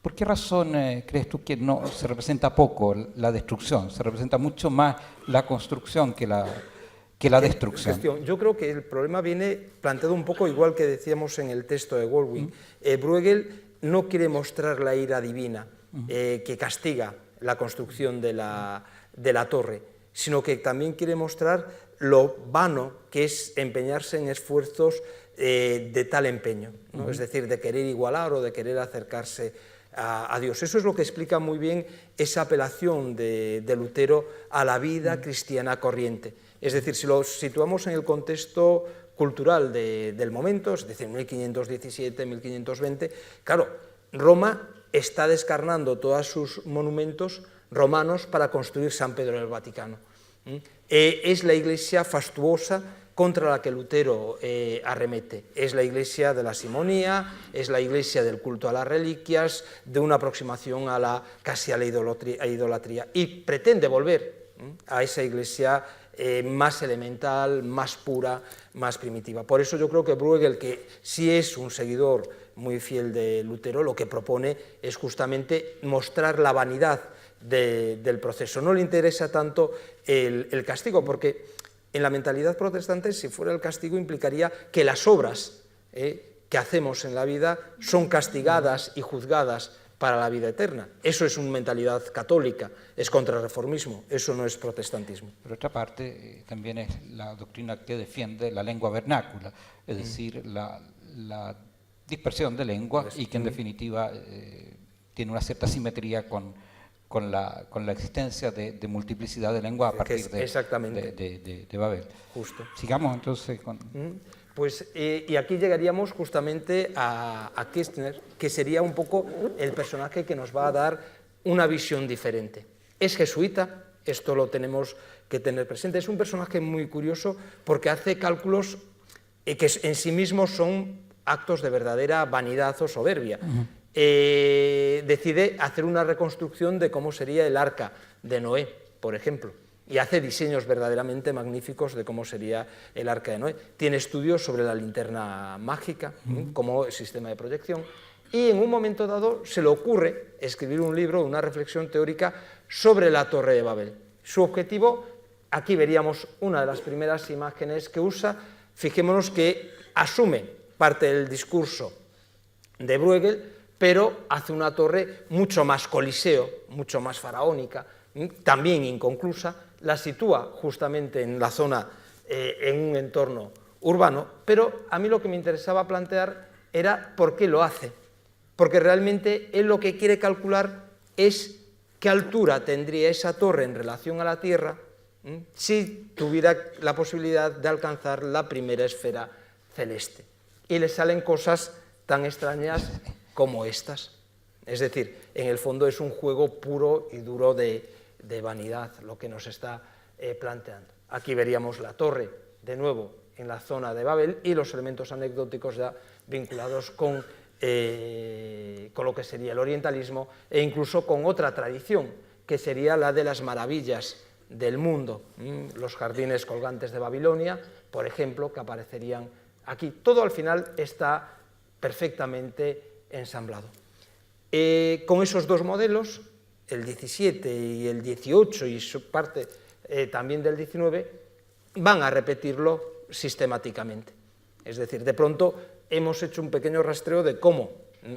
¿Por qué razón crees tú que no se representa poco la destrucción? Se representa mucho más la construcción que la destrucción. Yo creo que el problema viene planteado un poco igual que decíamos en el texto de Goldwyn. Bruegel no quiere mostrar la ira divina que castiga la construcción de la torre, sino que también quiere mostrar lo vano que es empeñarse en esfuerzos de tal empeño, ¿no? Es decir, de querer igualar o de querer acercarse a Dios. Eso es lo que explica muy bien esa apelación de Lutero a la vida cristiana corriente. Es decir, si lo situamos en el contexto cultural del momento, es decir, 1517, 1520, claro, Roma está descarnando todos sus monumentos romanos para construir San Pedro del Vaticano. Es la iglesia fastuosa contra la que Lutero arremete. Es la iglesia de la simonía, es la iglesia del culto a las reliquias, de una aproximación casi a la idolatría, y pretende volver a esa iglesia más elemental, más pura, más primitiva. Por eso yo creo que Bruegel, que sí es un seguidor muy fiel de Lutero, lo que propone es justamente mostrar la vanidad del proceso. No le interesa tanto el castigo, porque en la mentalidad protestante, si fuera el castigo, implicaría que las obras que hacemos en la vida son castigadas y juzgadas para la vida eterna. Eso es una mentalidad católica, es contrarreformismo, eso no es protestantismo. Por otra parte, también es la doctrina que defiende la lengua vernácula, es decir, la dispersión de lengua y que en definitiva tiene una cierta simetría con la existencia de multiplicidad de lengua a partir de Babel. Justo. Sigamos entonces con... Pues, y aquí llegaríamos justamente a Kirchner, que sería un poco el personaje que nos va a dar una visión diferente. Es jesuita, esto lo tenemos que tener presente, es un personaje muy curioso porque hace cálculos que en sí mismos son actos de verdadera vanidad o soberbia. Decide hacer una reconstrucción de cómo sería el arca de Noé, por ejemplo, y hace diseños verdaderamente magníficos de cómo sería el arca de Noé. Tiene estudios sobre la linterna mágica como sistema de proyección, y en un momento dado se le ocurre escribir un libro, una reflexión teórica sobre la Torre de Babel. Su objetivo, aquí veríamos una de las primeras imágenes que usa, fijémonos que asume parte del discurso de Bruegel, pero hace una torre mucho más coliseo, mucho más faraónica, también inconclusa, la sitúa justamente en la zona, en un entorno urbano, pero a mí lo que me interesaba plantear era por qué lo hace, porque realmente él lo que quiere calcular es qué altura tendría esa torre en relación a la Tierra si tuviera la posibilidad de alcanzar la primera esfera celeste. Y le salen cosas tan extrañas como estas. Es decir, en el fondo es un juego puro y duro de vanidad lo que nos está planteando. Aquí veríamos la torre, de nuevo, en la zona de Babel, y los elementos anecdóticos ya vinculados con lo que sería el orientalismo e incluso con otra tradición, que sería la de las maravillas del mundo. Los jardines colgantes de Babilonia, por ejemplo, que aparecerían aquí. Todo al final está perfectamente ensamblado. Con esos dos modelos, el 17 y el 18 y su parte también del 19, van a repetirlo sistemáticamente. Es decir, de pronto hemos hecho un pequeño rastreo de cómo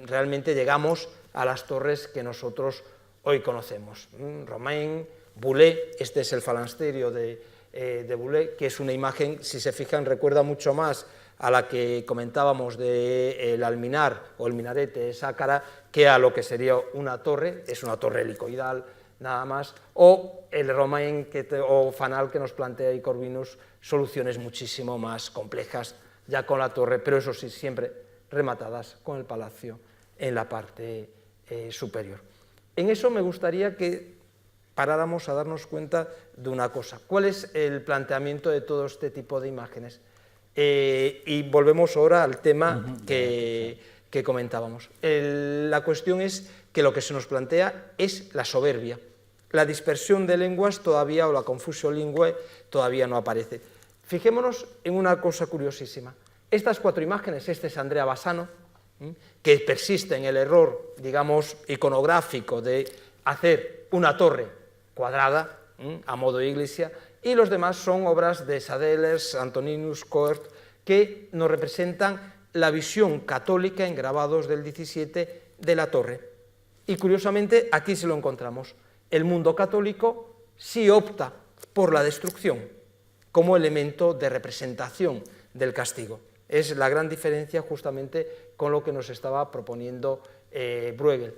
realmente llegamos a las torres que nosotros hoy conocemos. Romain, Boulay, este es el falansterio de Boulay, que es una imagen, si se fijan, recuerda mucho más a la que comentábamos del alminar o el minarete de Sácara, que a lo que sería una torre, es una torre helicoidal nada más, o el Romain o Fanal que nos plantea ahí Corvinus, soluciones muchísimo más complejas ya con la torre, pero eso sí, siempre rematadas con el palacio en la parte superior. En eso me gustaría que paráramos a darnos cuenta de una cosa. ¿Cuál es el planteamiento de todo este tipo de imágenes? Y volvemos ahora al tema que comentábamos. La cuestión es que lo que se nos plantea es la soberbia. La dispersión de lenguas todavía, o la confusio linguae, todavía no aparece. Fijémonos en una cosa curiosísima. Estas 4 imágenes, este es Andrea Bassano, que persiste en el error, digamos, iconográfico de hacer una torre cuadrada, a modo de iglesia, y los demás son obras de Sadelers, Antoninus, Coert, que nos representan la visión católica en grabados del 17 de la torre. Y curiosamente aquí se lo encontramos. El mundo católico sí opta por la destrucción como elemento de representación del castigo. Es la gran diferencia justamente con lo que nos estaba proponiendo Bruegel.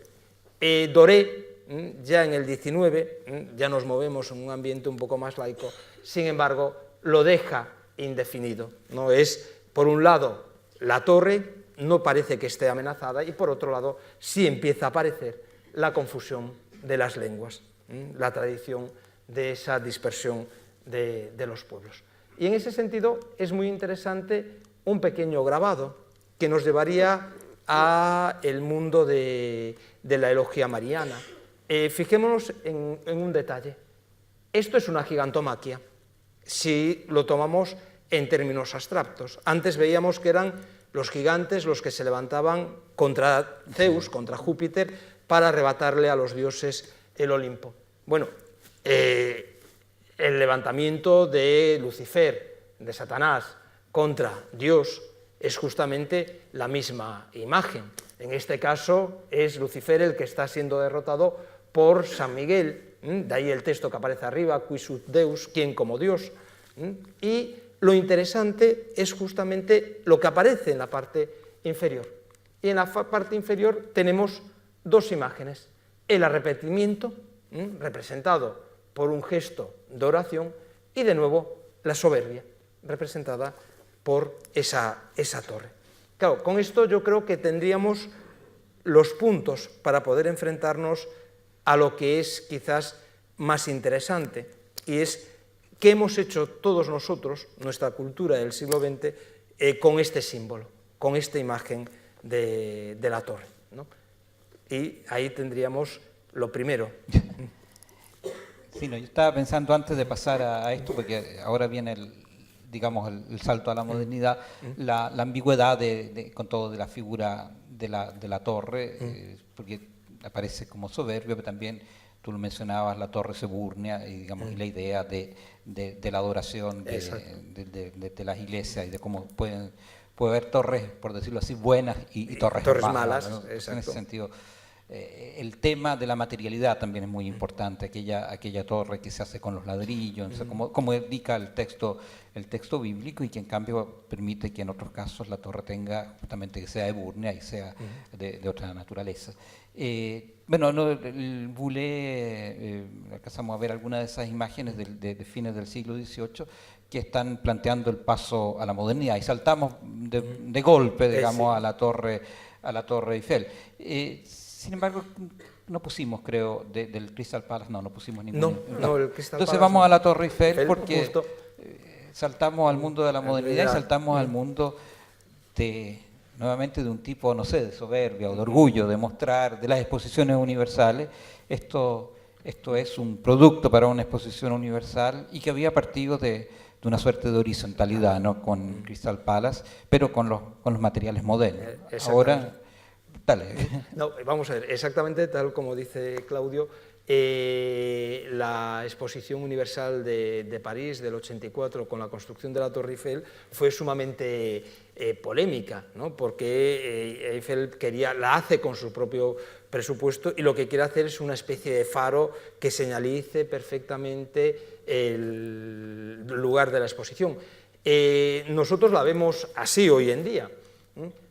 Doré, ya en el 19, ya nos movemos en un ambiente un poco más laico, sin embargo, lo deja indefinido, ¿no? Es, por un lado, la torre no parece que esté amenazada y, por otro lado, sí empieza a aparecer la confusión de las lenguas, la tradición de esa dispersión de los pueblos. Y en ese sentido es muy interesante un pequeño grabado que nos llevaría a el mundo de la elogia mariana. Fijémonos en un detalle. Esto es una gigantomaquia, si lo tomamos en términos abstractos. Antes veíamos que eran los gigantes los que se levantaban contra Zeus, contra Júpiter, para arrebatarle a los dioses el Olimpo. Bueno, el levantamiento de Lucifer, de Satanás, contra Dios, es justamente la misma imagen. En este caso es Lucifer el que está siendo derrotado por San Miguel, de ahí el texto que aparece arriba, qui sut Deus, quién como Dios. Y lo interesante es justamente lo que aparece en la parte inferior. Y en la parte inferior tenemos 2 imágenes. El arrepentimiento, representado por un gesto de oración, y de nuevo la soberbia, representada por esa torre. Claro, con esto yo creo que tendríamos los puntos para poder enfrentarnos a lo que es quizás más interesante, y es qué hemos hecho todos nosotros, nuestra cultura del siglo XX, con este símbolo, con esta imagen de la torre, ¿no? Y ahí tendríamos lo primero. Sí, no, yo estaba pensando antes de pasar a esto, porque ahora viene el salto a la modernidad, la ambigüedad con todo de la figura de la torre, porque aparece como soberbio, pero también tú lo mencionabas, la torre Seburnea, y digamos y la idea de la adoración de las iglesias y de cómo puede haber torres, por decirlo así, buenas y torres malas, ¿no? En ese sentido, el tema de la materialidad también es muy importante, aquella torre que se hace con los ladrillos, como indica el texto bíblico, y que en cambio permite que en otros casos la torre tenga justamente que sea ebúrnea y sea de otra naturaleza. Bueno, el Boulez, alcanzamos a ver algunas de esas imágenes de fines del siglo XVIII que están planteando el paso a la modernidad, y saltamos de golpe, digamos, a la Torre Eiffel. Sin embargo, no pusimos, creo, del Crystal Palace, no pusimos ninguno. No, el Crystal Entonces Palace vamos no. a la Torre Eiffel porque justo, saltamos al mundo de la modernidad y saltamos al mundo nuevamente de un tipo, no sé, de soberbia o de orgullo, de mostrar, de las exposiciones universales. Esto es un producto para una exposición universal y que había partido de una suerte de horizontalidad, ¿no? Con Crystal Palace, pero con los materiales modernos. Ahora, dale. No, vamos a ver, exactamente tal como dice Claudio, la exposición universal de París del 84 con la construcción de la Torre Eiffel fue sumamente polémica, ¿no? Porque Eiffel la hace con su propio presupuesto, y lo que quiere hacer es una especie de faro que señalice perfectamente el lugar de la exposición. Nosotros la vemos así hoy en día,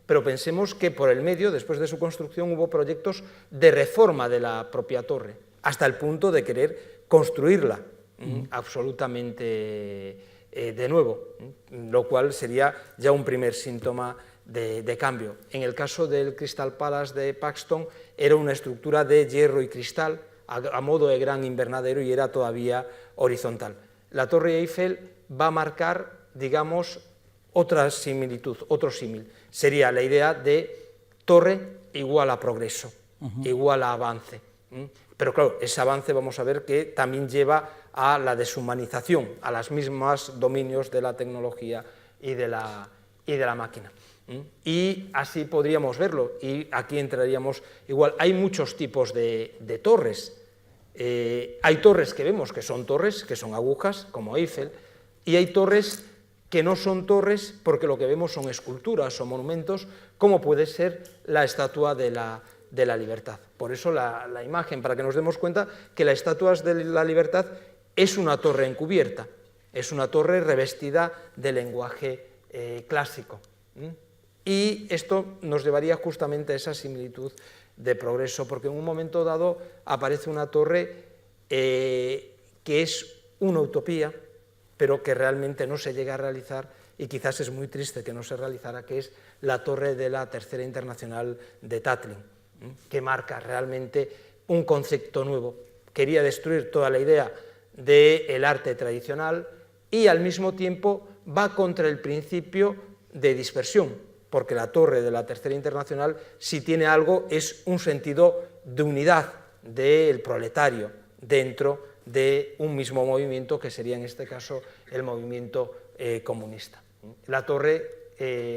pero pensemos que por el medio, después de su construcción, hubo proyectos de reforma de la propia torre, hasta el punto de querer construirla absolutamente de nuevo, lo cual sería ya un primer síntoma de cambio. En el caso del Crystal Palace de Paxton era una estructura de hierro y cristal a modo de gran invernadero y era todavía horizontal. La Torre Eiffel va a marcar, digamos, otra similitud, otro símil. Sería la idea de torre igual a progreso, igual a avance. Pero claro, ese avance vamos a ver que también lleva a la deshumanización, a los mismos dominios de la tecnología y de la máquina. Y así podríamos verlo, y aquí entraríamos igual. Hay muchos tipos de torres. Hay torres que vemos que son torres, que son agujas, como Eiffel, y hay torres que no son torres porque lo que vemos son esculturas o monumentos, como puede ser la Estatua de la Libertad. Por eso la imagen, para que nos demos cuenta que la Estatua de la Libertad es una torre encubierta, es una torre revestida de lenguaje clásico. Y esto nos llevaría justamente a esa similitud de progreso, porque en un momento dado aparece una torre que es una utopía, pero que realmente no se llega a realizar, y quizás es muy triste que no se realizara, que es la torre de la Tercera Internacional de Tatlin, que marca realmente un concepto nuevo. Quería destruir toda la idea del arte tradicional y al mismo tiempo va contra el principio de dispersión, porque la torre de la Tercera Internacional, si tiene algo, es un sentido de unidad del proletario dentro de un mismo movimiento, que sería en este caso el movimiento comunista. La torre,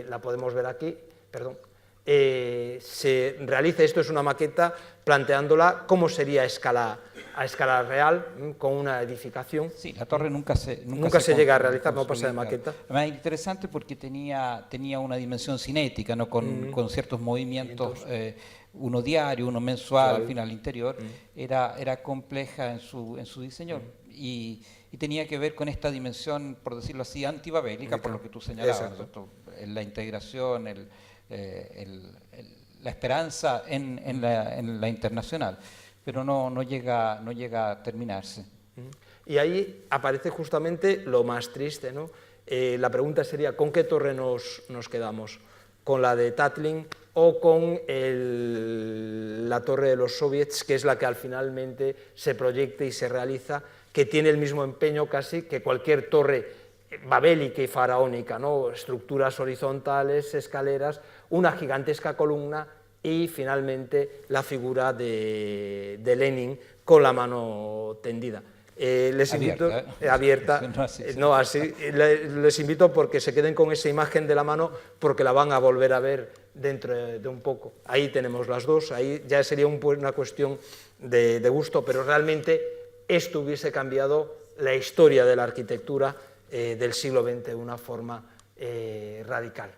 la podemos ver aquí, perdón, se realiza, esto es una maqueta, planteándola cómo sería a escala real, con una edificación. Sí, la torre nunca se llega a realizar, no pasa de maqueta. Además, es interesante porque tenía una dimensión cinética, ¿no? Con ciertos movimientos, uno diario, uno mensual, al final interior, era compleja en su diseño. Y tenía que ver con esta dimensión, por decirlo así, antibabélica, por lo que tú señalabas, la integración, la esperanza en la internacional, pero no llega a terminarse. Y ahí aparece justamente lo más triste, ¿no? La pregunta sería, ¿con qué torre nos quedamos? ¿Con la de Tatlin o con la torre de los soviets, que es la que al finalmente se proyecta y se realiza, que tiene el mismo empeño casi que cualquier torre babélica y faraónica, ¿no? Estructuras horizontales, escaleras, una gigantesca columna y finalmente la figura de Lenin con la mano tendida. Les invito, abierta, no así, les invito porque se queden con esa imagen de la mano, porque la van a volver a ver dentro de un poco. Ahí tenemos las dos, ahí ya sería una cuestión de gusto, pero realmente esto hubiese cambiado la historia de la arquitectura del siglo XX de una forma radical.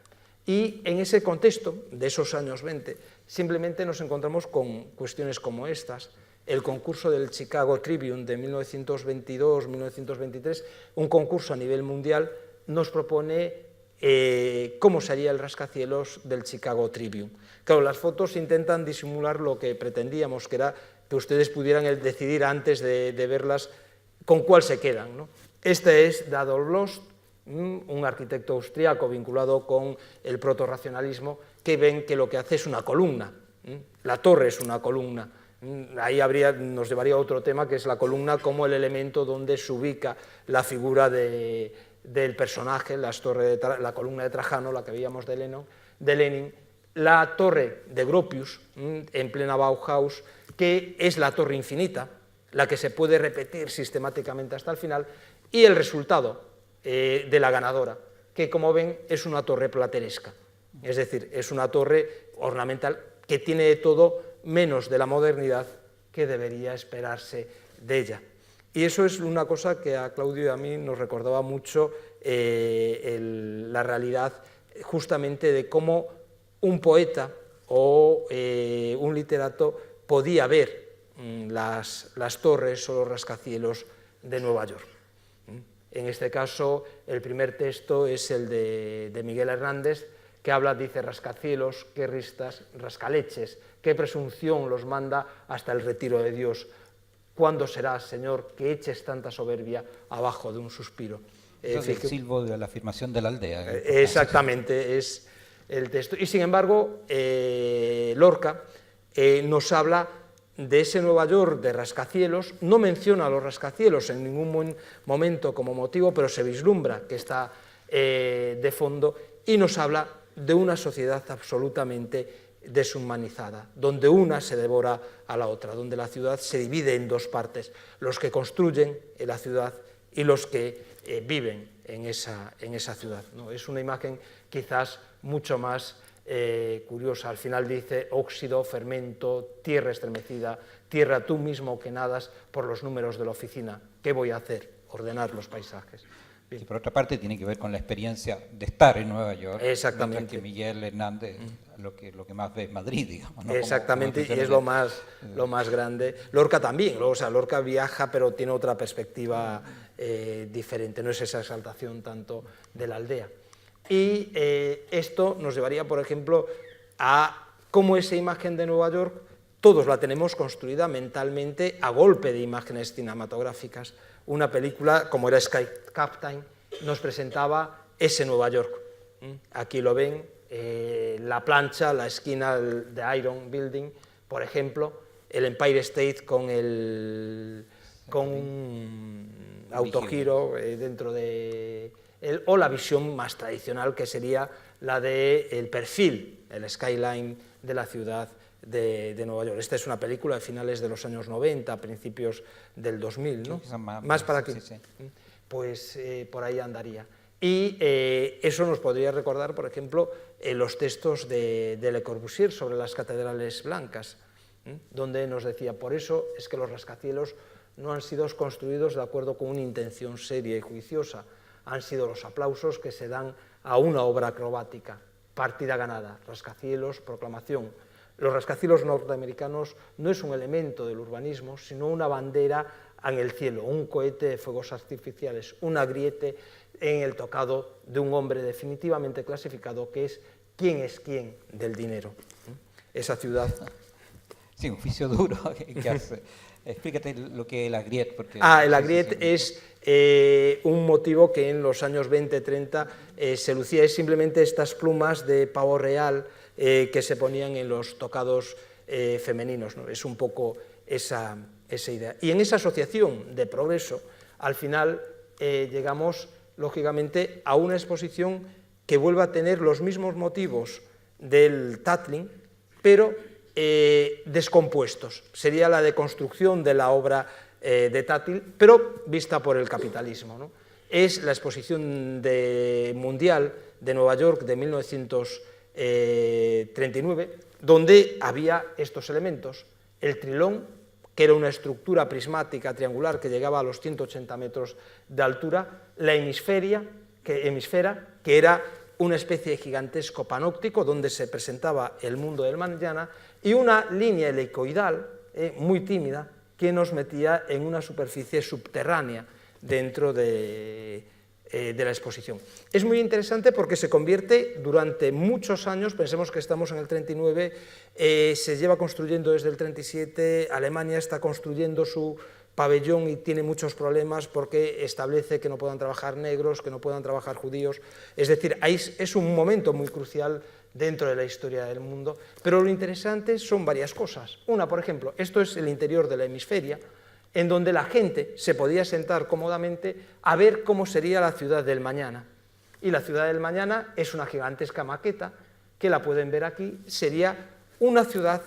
Y en ese contexto de esos años 20, simplemente nos encontramos con cuestiones como estas. El concurso del Chicago Tribune de 1922-1923, un concurso a nivel mundial, nos propone cómo sería el rascacielos del Chicago Tribune. Claro, las fotos intentan disimular lo que pretendíamos, que era que ustedes pudieran decidir antes de verlas con cuál se quedan, ¿no? Este es de Adolf Loos, un arquitecto austríaco vinculado con el protorracionalismo, que ven que lo que hace es una columna, la torre es una columna. Ahí nos llevaría a otro tema, que es la columna como el elemento donde se ubica la figura del personaje, la columna de Trajano, la que veíamos de Lenin, la torre de Gropius, en plena Bauhaus, que es la torre infinita, la que se puede repetir sistemáticamente hasta el final, y el resultado de la ganadora, que como ven es una torre plateresca, es decir, es una torre ornamental que tiene de todo menos de la modernidad que debería esperarse de ella. Y eso es una cosa que a Claudio y a mí nos recordaba mucho la realidad justamente de cómo un poeta o un literato podía ver las torres o los rascacielos de Nueva York. En este caso, el primer texto es el de Miguel Hernández, que habla, dice, rascacielos, qué ristas, rascaleches, qué presunción los manda hasta el retiro de Dios. ¿Cuándo será, Señor, que eches tanta soberbia abajo de un suspiro? Eso es el silbo de la afirmación de la aldea. Exactamente, es el texto. Y sin embargo, Lorca nos habla de ese Nueva York de rascacielos, no menciona a los rascacielos en ningún momento como motivo, pero se vislumbra que está de fondo, y nos habla de una sociedad absolutamente deshumanizada, donde una se devora a la otra, donde la ciudad se divide en dos partes, los que construyen la ciudad y los que viven en esa ciudad, ¿no? Es una imagen quizás mucho más curiosa. Al final dice: óxido, fermento, tierra estremecida, tierra tú mismo que nadas por los números de la oficina. ¿Qué voy a hacer? Ordenar los paisajes. Y por otra parte tiene que ver con la experiencia de estar en Nueva York. Exactamente. Mientras que Miguel Hernández lo que más ve es Madrid, digamos, ¿no? Exactamente, como y es lo más grande. Lorca también, o sea, Lorca viaja, pero tiene otra perspectiva diferente, no es esa exaltación tanto de la aldea. Y esto nos llevaría, por ejemplo, a cómo esa imagen de Nueva York todos la tenemos construida mentalmente a golpe de imágenes cinematográficas. Una película como era Sky Captain nos presentaba ese Nueva York. Aquí lo ven, la plancha, la esquina de Iron Building, por ejemplo, el Empire State con un autogiro dentro de él, o la visión más tradicional, que sería la del perfil, el skyline de la ciudad de Nueva York. Esta es una película de finales de los años 90, principios del 2000, ¿no? Más para aquí. Sí. Pues por ahí andaría. Y eso nos podría recordar, por ejemplo, los textos de Le Corbusier sobre las catedrales blancas, donde nos decía: por eso es que los rascacielos no han sido construidos de acuerdo con una intención seria y juiciosa, han sido los aplausos que se dan a una obra acrobática. Partida ganada, rascacielos, proclamación. Los rascacielos norteamericanos no es un elemento del urbanismo, sino una bandera en el cielo, un cohete de fuegos artificiales, un agriete en el tocado de un hombre definitivamente clasificado, que es quién del dinero. Esa ciudad. Sí, un oficio duro que hace. Explícate lo que es el agriete. Porque el agriete es un motivo que en los años 20-30 se lucía, es simplemente estas plumas de pavo real que se ponían en los tocados femeninos, ¿no? Es un poco esa idea. Y en esa asociación de progreso, al final llegamos, lógicamente, a una exposición que vuelve a tener los mismos motivos del Tatlin, pero descompuestos. Sería la deconstrucción de la obra de Tatlin, pero vista por el capitalismo, ¿no? Es la exposición mundial de Nueva York de 1939, donde había estos elementos: el trilón, que era una estructura prismática triangular que llegaba a los 180 metros de altura, la hemisfera, que era una especie de gigantesco panóptico donde se presentaba el mundo del mañana, y una línea helicoidal muy tímida que nos metía en una superficie subterránea dentro de la exposición. Es muy interesante porque se convierte durante muchos años, pensemos que estamos en el 39, se lleva construyendo desde el 37, Alemania está construyendo su pabellón y tiene muchos problemas porque establece que no puedan trabajar negros, que no puedan trabajar judíos, es decir, ahí es un momento muy crucial dentro de la historia del mundo, pero lo interesante son varias cosas. Una, por ejemplo, esto es el interior de la hemisferia, en donde la gente se podía sentar cómodamente a ver cómo sería la ciudad del mañana. Y la ciudad del mañana es una gigantesca maqueta, que la pueden ver aquí, sería una ciudad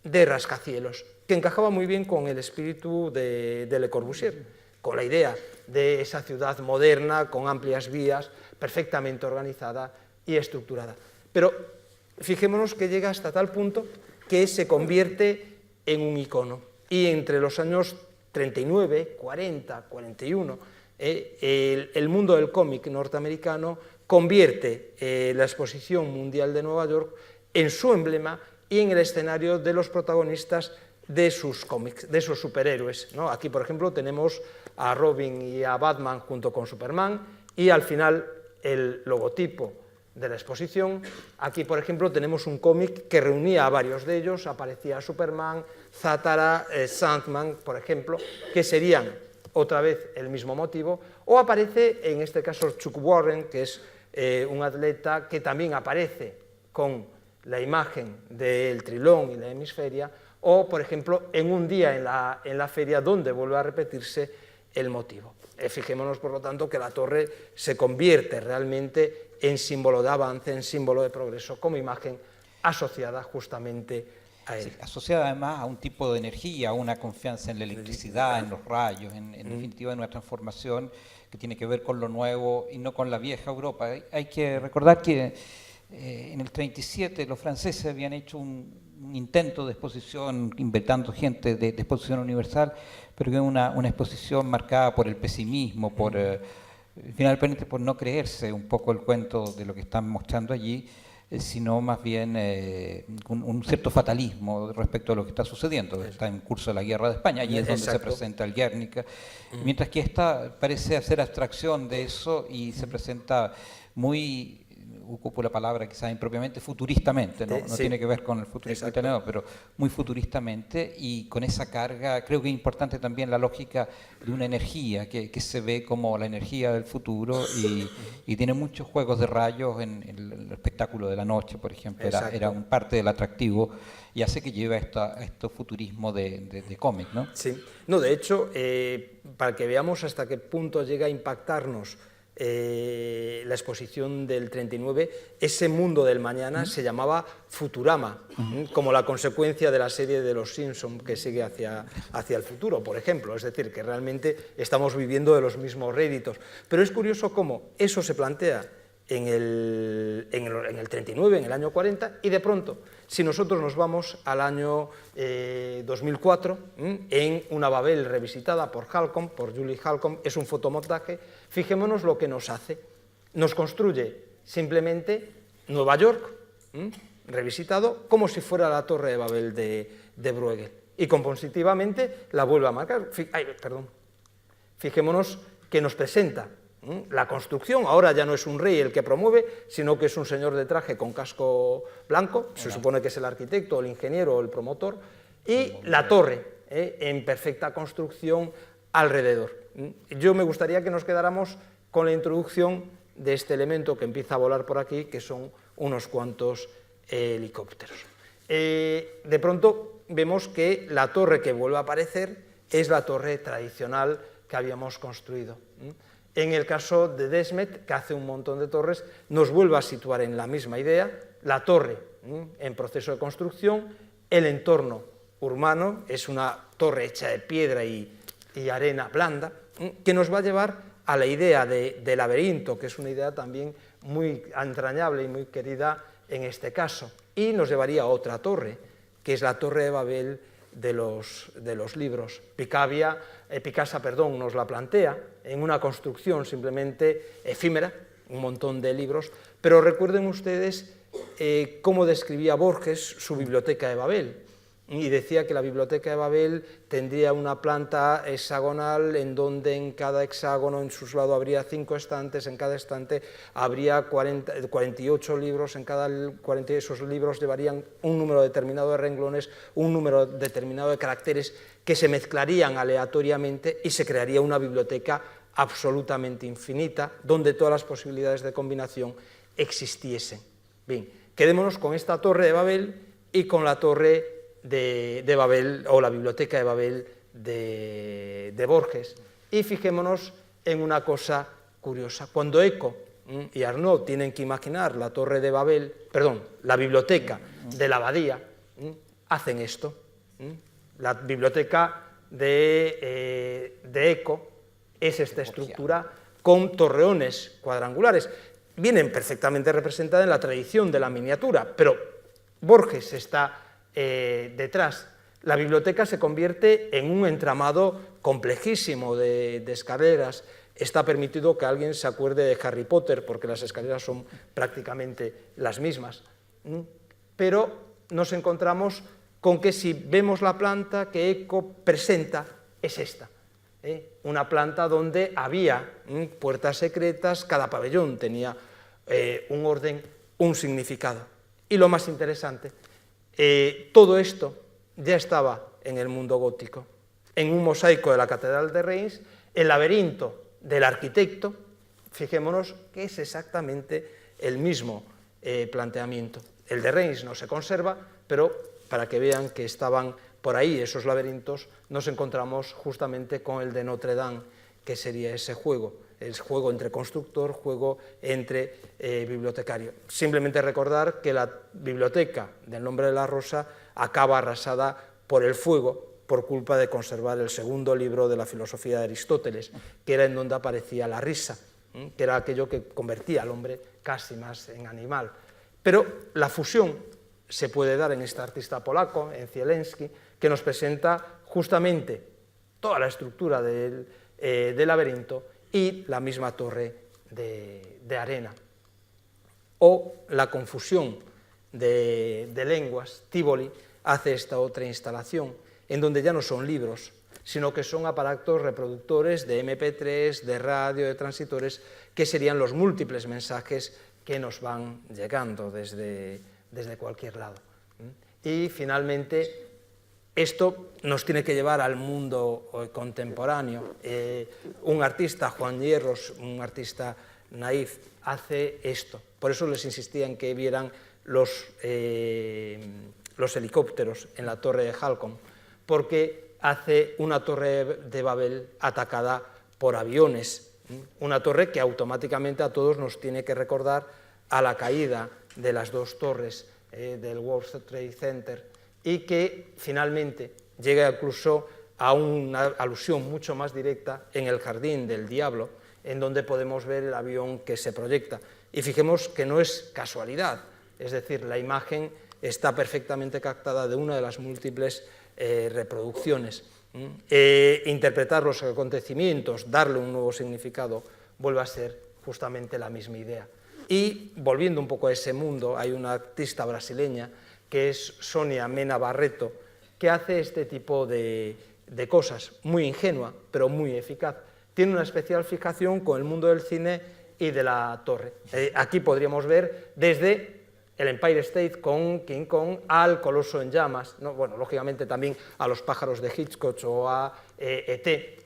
de rascacielos, que encajaba muy bien con el espíritu de Le Corbusier, con la idea de esa ciudad moderna, con amplias vías, perfectamente organizada y estructurada. Pero fijémonos que llega hasta tal punto que se convierte en un icono. Y entre los años 39, 40, 41, el mundo del cómic norteamericano convierte la Exposición Mundial de Nueva York en su emblema y en el escenario de los protagonistas de sus cómics, de sus superhéroes, ¿no? Aquí, por ejemplo, tenemos a Robin y a Batman junto con Superman, y al final el logotipo de la exposición. Aquí, por ejemplo, tenemos un cómic que reunía a varios de ellos, aparecía Superman, Zathara, Sandman, por ejemplo, que serían otra vez el mismo motivo, o aparece, en este caso, Chuck Warren, que es un atleta que también aparece con la imagen del trilón y la hemisferia, o, por ejemplo, en un día en la feria donde vuelve a repetirse el motivo. Fijémonos, por lo tanto, que la torre se convierte realmente en símbolo de avance, en símbolo de progreso, como imagen asociada justamente a él. Sí, asociada además a un tipo de energía, a una confianza en la electricidad, en los rayos, en definitiva en una transformación que tiene que ver con lo nuevo y no con la vieja Europa. Hay que recordar que en el 37 los franceses habían hecho un intento de exposición, inventando gente de exposición universal, pero que es una exposición marcada por el pesimismo, finalmente por no creerse un poco el cuento de lo que están mostrando allí, sino más bien un cierto fatalismo respecto a lo que está sucediendo. Está en curso la guerra de España, allí es donde se presenta el Guernica, mientras que esta parece hacer abstracción de eso y se presenta muy, ocupo la palabra quizás impropiamente, futuristamente, no Sí. tiene que ver con el futurismo italiano, pero muy futuristamente, y con esa carga. Creo que es importante también la lógica de una energía que se ve como la energía del futuro y tiene muchos juegos de rayos en el espectáculo de la noche, por ejemplo, era un parte del atractivo y hace que lleve a este futurismo de cómic, ¿no? Sí, no, de hecho, para que veamos hasta qué punto llega a impactarnos la exposición del 39, ese mundo del mañana se llamaba Futurama, como la consecuencia de la serie de los Simpsons que sigue hacia el futuro, por ejemplo. Es decir, que realmente estamos viviendo de los mismos réditos. Pero es curioso cómo eso se plantea en el 39, en el año 40, y de pronto, si nosotros nos vamos al año 2004, en una Babel revisitada por Halcombe, por Julie Halcombe, es un fotomontaje, fijémonos lo que nos hace. Nos construye simplemente Nueva York, revisitado, como si fuera la Torre de Babel de Bruegel, y compositivamente la vuelve a marcar. Fijémonos que nos presenta la construcción. Ahora ya no es un rey el que promueve, sino que es un señor de traje con casco blanco, se supone que es el arquitecto, el ingeniero o el promotor, y la torre en perfecta construcción alrededor. Yo me gustaría que nos quedáramos con la introducción de este elemento que empieza a volar por aquí, que son unos cuantos helicópteros. De pronto vemos que la torre que vuelve a aparecer es la torre tradicional que habíamos construido. En el caso de Desmet, que hace un montón de torres, nos vuelve a situar en la misma idea, la torre en proceso de construcción, el entorno urbano, es una torre hecha de piedra y arena blanda, que nos va a llevar a la idea de laberinto, que es una idea también muy entrañable y muy querida en este caso, y nos llevaría a otra torre, que es la Torre de Babel de los libros. Picasa nos la plantea en una construcción simplemente efímera, un montón de libros, pero recuerden ustedes cómo describía Borges su biblioteca de Babel, y decía que la biblioteca de Babel tendría una planta hexagonal en donde en cada hexágono, en sus lados, habría 5 estantes, en cada estante habría 48 libros, en cada 40 de esos libros llevarían un número determinado de renglones, un número determinado de caracteres que se mezclarían aleatoriamente y se crearía una biblioteca absolutamente infinita, donde todas las posibilidades de combinación existiesen. Bien, quedémonos con esta torre de Babel y con la torre de Babel, o la biblioteca de Babel de Borges, y fijémonos en una cosa curiosa. Cuando Eco y Arnaud tienen que imaginar la torre de Babel, la biblioteca de la abadía, hacen esto. La biblioteca de Eco es esta estructura con torreones cuadrangulares. Vienen perfectamente representadas en la tradición de la miniatura, pero Borges está detrás. La biblioteca se convierte en un entramado complejísimo de escaleras. Está permitido que alguien se acuerde de Harry Potter, porque las escaleras son prácticamente las mismas. Pero nos encontramos con que si vemos la planta que Eco presenta, es esta. Una planta donde había puertas secretas, cada pabellón tenía un orden, un significado. Y lo más interesante, todo esto ya estaba en el mundo gótico. En un mosaico de la Catedral de Reims, el laberinto del arquitecto, fijémonos que es exactamente el mismo planteamiento. El de Reims no se conserva, pero para que vean que estaban por ahí esos laberintos, nos encontramos justamente con el de Notre Dame, que sería ese juego, el juego entre constructor, juego entre bibliotecario. Simplemente recordar que la biblioteca del Nombre de la Rosa acaba arrasada por el fuego, por culpa de conservar el segundo libro de la filosofía de Aristóteles, que era en donde aparecía la risa, que era aquello que convertía al hombre casi más en animal. Pero la fusión se puede dar en este artista polaco, en Zielensky, que nos presenta justamente toda la estructura del laberinto y la misma torre de arena. O la confusión de lenguas, Tivoli hace esta otra instalación, en donde ya no son libros, sino que son aparatos reproductores de MP3, de radio, de transitores, que serían los múltiples mensajes que nos van llegando desde cualquier lado. Y finalmente, esto nos tiene que llevar al mundo contemporáneo. Un artista, Juan Hierros, un artista naif, hace esto. Por eso les insistía en que vieran los helicópteros en la torre de Halcón, porque hace una torre de Babel atacada por aviones, una torre que automáticamente a todos nos tiene que recordar a la caída de las dos torres del World Trade Center, y que finalmente llega incluso a una alusión mucho más directa en el Jardín del Diablo, en donde podemos ver el avión que se proyecta. Y fijemos que no es casualidad, es decir, la imagen está perfectamente captada de una de las múltiples reproducciones. Interpretar los acontecimientos, darle un nuevo significado, vuelve a ser justamente la misma idea. Y volviendo un poco a ese mundo, hay una artista brasileña que es Sonia Mena Barreto, que hace este tipo de cosas, muy ingenua, pero muy eficaz. Tiene una especial fijación con el mundo del cine y de la torre. Aquí podríamos ver desde el Empire State con King Kong al Coloso en llamas, ¿no? Bueno, lógicamente también a los pájaros de Hitchcock o a E.T.,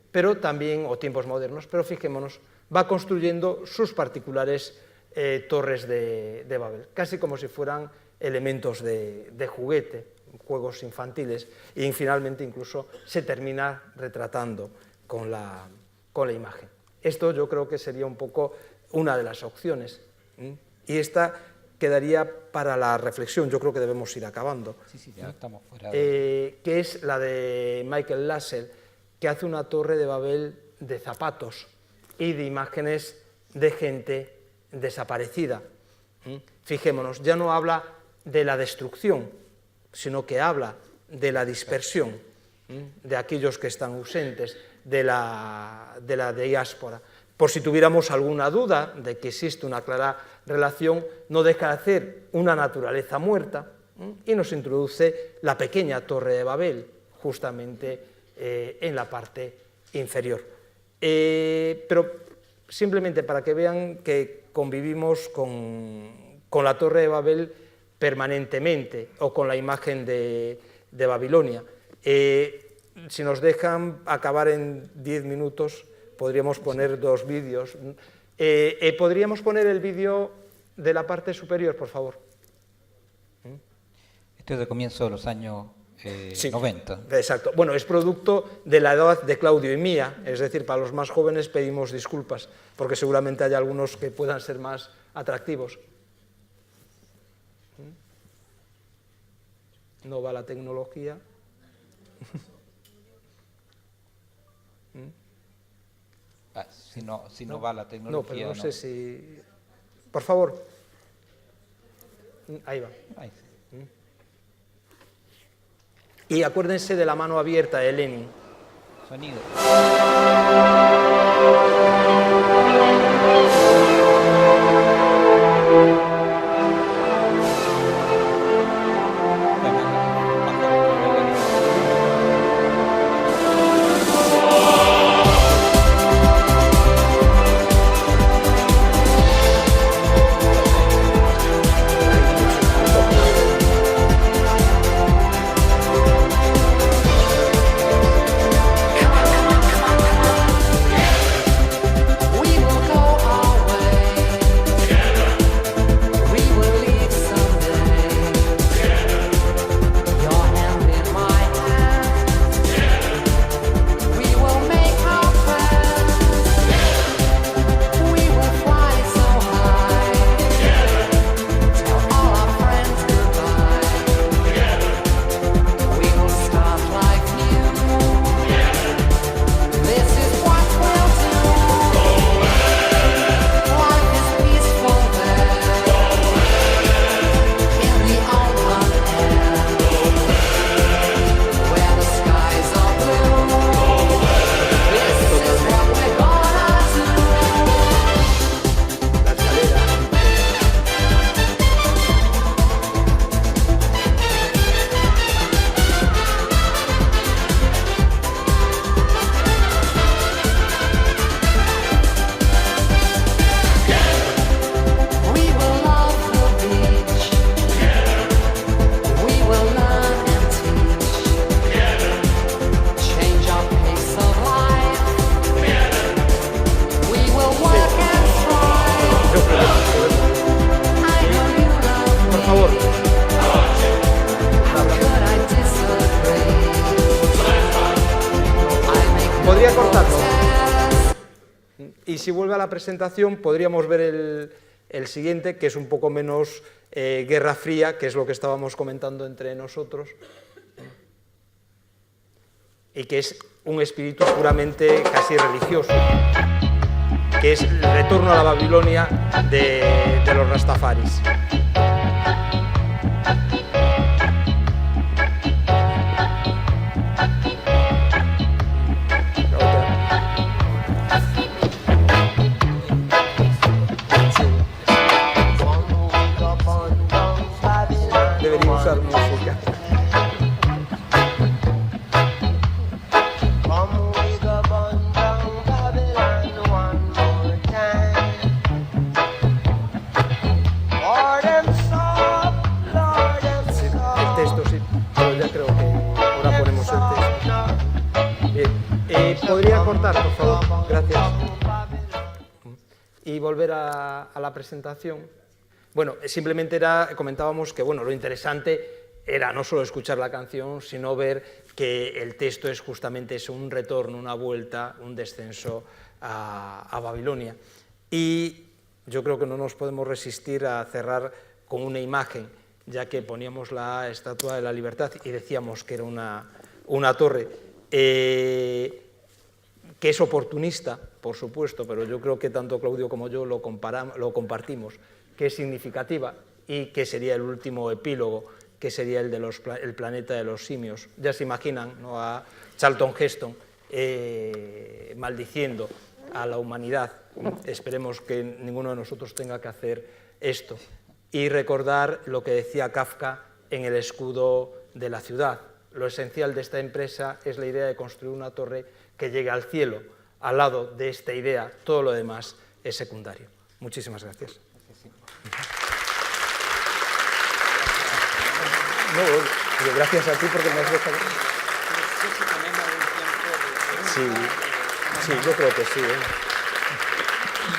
pero también, o tiempos modernos, pero fijémonos, va construyendo sus particulares torres de Babel, casi como si fueran elementos de juguete, juegos infantiles, y finalmente incluso se termina retratando con la imagen. Esto yo creo que sería un poco una de las opciones, y esta quedaría para la reflexión, yo creo que debemos ir acabando, Sí, ya estamos fuera que es la de Michael Lassell, que hace una torre de Babel de zapatos y de imágenes de gente desaparecida. Fijémonos, ya no habla de la destrucción, sino que habla de la dispersión, de aquellos que están ausentes, de la diáspora. Por si tuviéramos alguna duda de que existe una clara relación, no deja de hacer una naturaleza muerta y nos introduce la pequeña torre de Babel, justamente en la parte inferior. Pero simplemente para que vean que convivimos con la torre de Babel permanentemente, o con la imagen de Babilonia. Si nos dejan acabar en 10 minutos, podríamos poner dos vídeos. ¿Podríamos poner el vídeo de la parte superior, por favor? Esto es de comienzo de los años Sí, 90. Exacto. Bueno, es producto de la edad de Claudio y mía, es decir, para los más jóvenes pedimos disculpas, porque seguramente hay algunos que puedan ser más atractivos. No va la tecnología. Si no va la tecnología. No, pero no sé si... Por favor. Ahí va. Ahí sí. Y acuérdense de la mano abierta de Lenin. Sonido. Y si vuelve a la presentación, podríamos ver el siguiente, que es un poco menos Guerra Fría, que es lo que estábamos comentando entre nosotros, y que es un espíritu puramente casi religioso, que es el retorno a la Babilonia de los Rastafaris. Debería usar música. ¿Podría cortar, por favor? Gracias. Y volver a la presentación. Bueno, simplemente comentábamos que lo interesante era no solo escuchar la canción, sino ver que el texto es justamente eso, un retorno, una vuelta, un descenso a Babilonia. Y yo creo que no nos podemos resistir a cerrar con una imagen, ya que poníamos la Estatua de la Libertad y decíamos que era una torre. Que es oportunista, por supuesto, pero yo creo que tanto Claudio como yo lo compartimos, que es significativa y que sería el último epílogo, que sería el planeta de los simios. Ya se imaginan, ¿no?, a Charlton Heston maldiciendo a la humanidad. Esperemos que ninguno de nosotros tenga que hacer esto. Y recordar lo que decía Kafka en El escudo de la ciudad. Lo esencial de esta empresa es la idea de construir una torre que llegue al cielo. Al lado de esta idea, todo lo demás es secundario. Muchísimas gracias. No, gracias a ti porque me has dejado. Sí, yo creo que sí.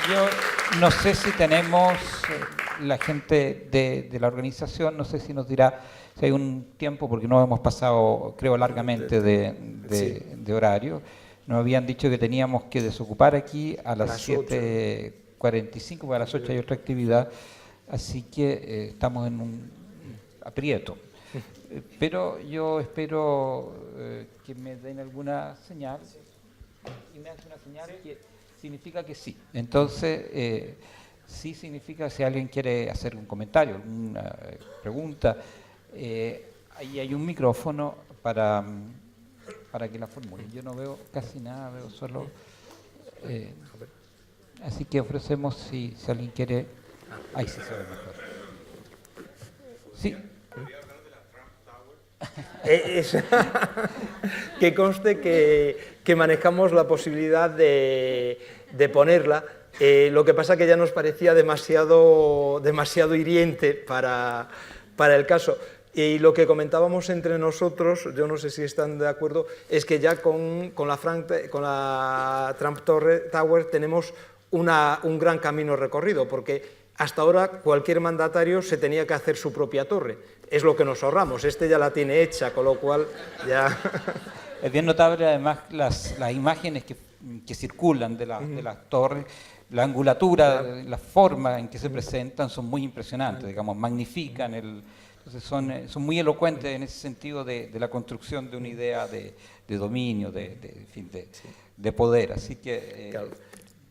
Yo no sé si tenemos la gente de la organización, no sé si nos dirá si hay un tiempo, porque no hemos pasado, creo, largamente de horario. Nos habían dicho que teníamos que desocupar aquí a las 7:45, porque a las 8 hay otra actividad, así que estamos en un aprieto. Pero yo espero que me den alguna señal, y me hace una señal que significa que sí. Entonces, sí significa si alguien quiere hacer un comentario, alguna pregunta, ahí hay un micrófono para que la formule. Yo no veo casi nada, veo solo... así que ofrecemos si alguien quiere... Ahí sí se ve mejor. Sí. Que conste que manejamos la posibilidad de ponerla. Lo que pasa que ya nos parecía demasiado hiriente para el caso. Y lo que comentábamos entre nosotros, yo no sé si están de acuerdo, es que ya con la Trump Tower tenemos un gran camino recorrido, porque hasta ahora cualquier mandatario se tenía que hacer su propia torre. Es lo que nos ahorramos, ya la tiene hecha, con lo cual ya... Es bien notable además las imágenes que circulan de las torres, la angulatura, la forma en que se presentan son muy impresionantes, digamos, magnifican entonces son muy elocuentes en ese sentido de la construcción de una idea de dominio, de poder, así que claro.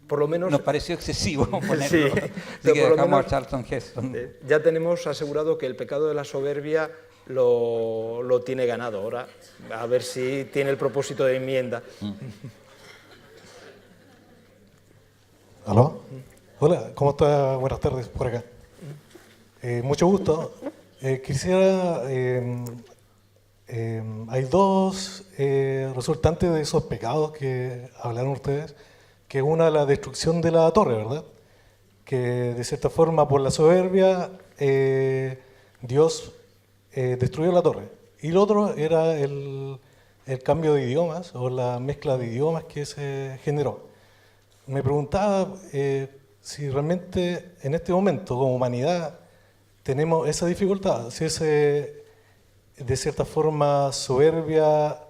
Por lo menos, nos pareció excesivo ponerlo, sí, así que dejamos a Charlton Heston. Ya tenemos asegurado que el pecado de la soberbia lo tiene ganado. Ahora, a ver si tiene el propósito de enmienda. ¿Aló? Hola, ¿cómo está? Buenas tardes, por acá. Mucho gusto. Quisiera... hay dos resultantes de esos pecados que hablaron ustedes, que una, la destrucción de la torre, ¿verdad? Que de cierta forma, por la soberbia, Dios destruyó la torre. Y el otro era el cambio de idiomas, o la mezcla de idiomas que se generó. Me preguntaba si realmente en este momento, como humanidad, tenemos esa dificultad, si ese, de cierta forma, soberbia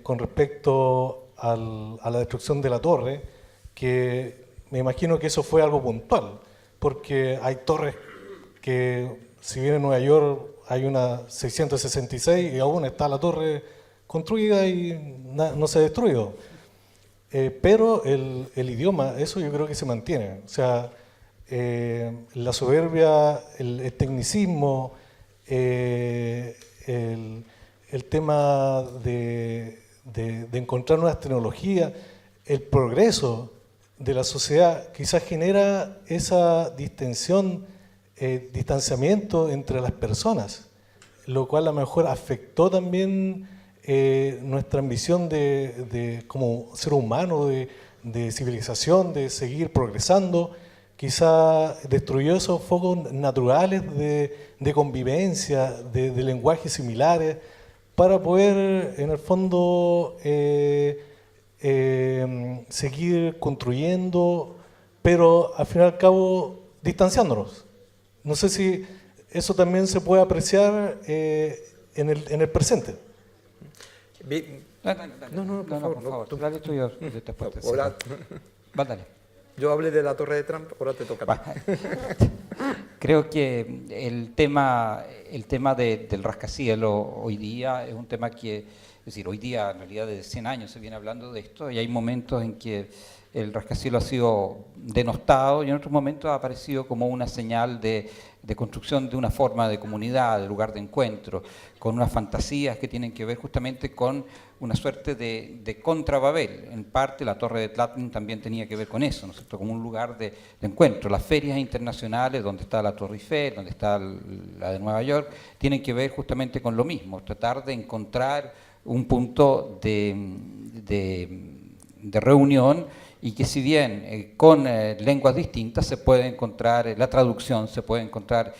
con respecto a la destrucción de la torre, que me imagino que eso fue algo puntual, porque hay torres que, si bien en Nueva York hay una 666 y aún está la torre construida y no se ha destruido. Pero el idioma, eso yo creo que se mantiene. O sea, la soberbia, el tecnicismo, el tema de encontrar nuevas tecnologías, el progreso de la sociedad quizás genera esa distensión, distanciamiento entre las personas, lo cual a lo mejor afectó también nuestra ambición como ser humano, de civilización, de seguir progresando. Quizá destruyó esos focos naturales de convivencia, de lenguajes similares, para poder, en el fondo, seguir construyendo, pero al fin y al cabo distanciándonos. No sé si eso también se puede apreciar en el presente. No, por favor. Tú dale tú, yo después te Ahora, dale. yo hablé de la Torre de Trump, ahora te toca a ti. Creo que el tema del rascacielos hoy día es un tema que, es decir, hoy día en realidad desde 100 años se viene hablando de esto y hay momentos en que el rascacielos ha sido denostado y en otros momentos ha aparecido como una señal de construcción de una forma de comunidad, de lugar de encuentro, con unas fantasías que tienen que ver justamente con una suerte de contra-Babel. En parte la Torre de Tlatelolco también tenía que ver con eso, ¿no es cierto?, como un lugar de encuentro. Las ferias internacionales, donde está la Torre Eiffel, donde está la de Nueva York, tienen que ver justamente con lo mismo, tratar de encontrar un punto de reunión y que si bien con lenguas distintas se puede encontrar la traducción, se puede encontrar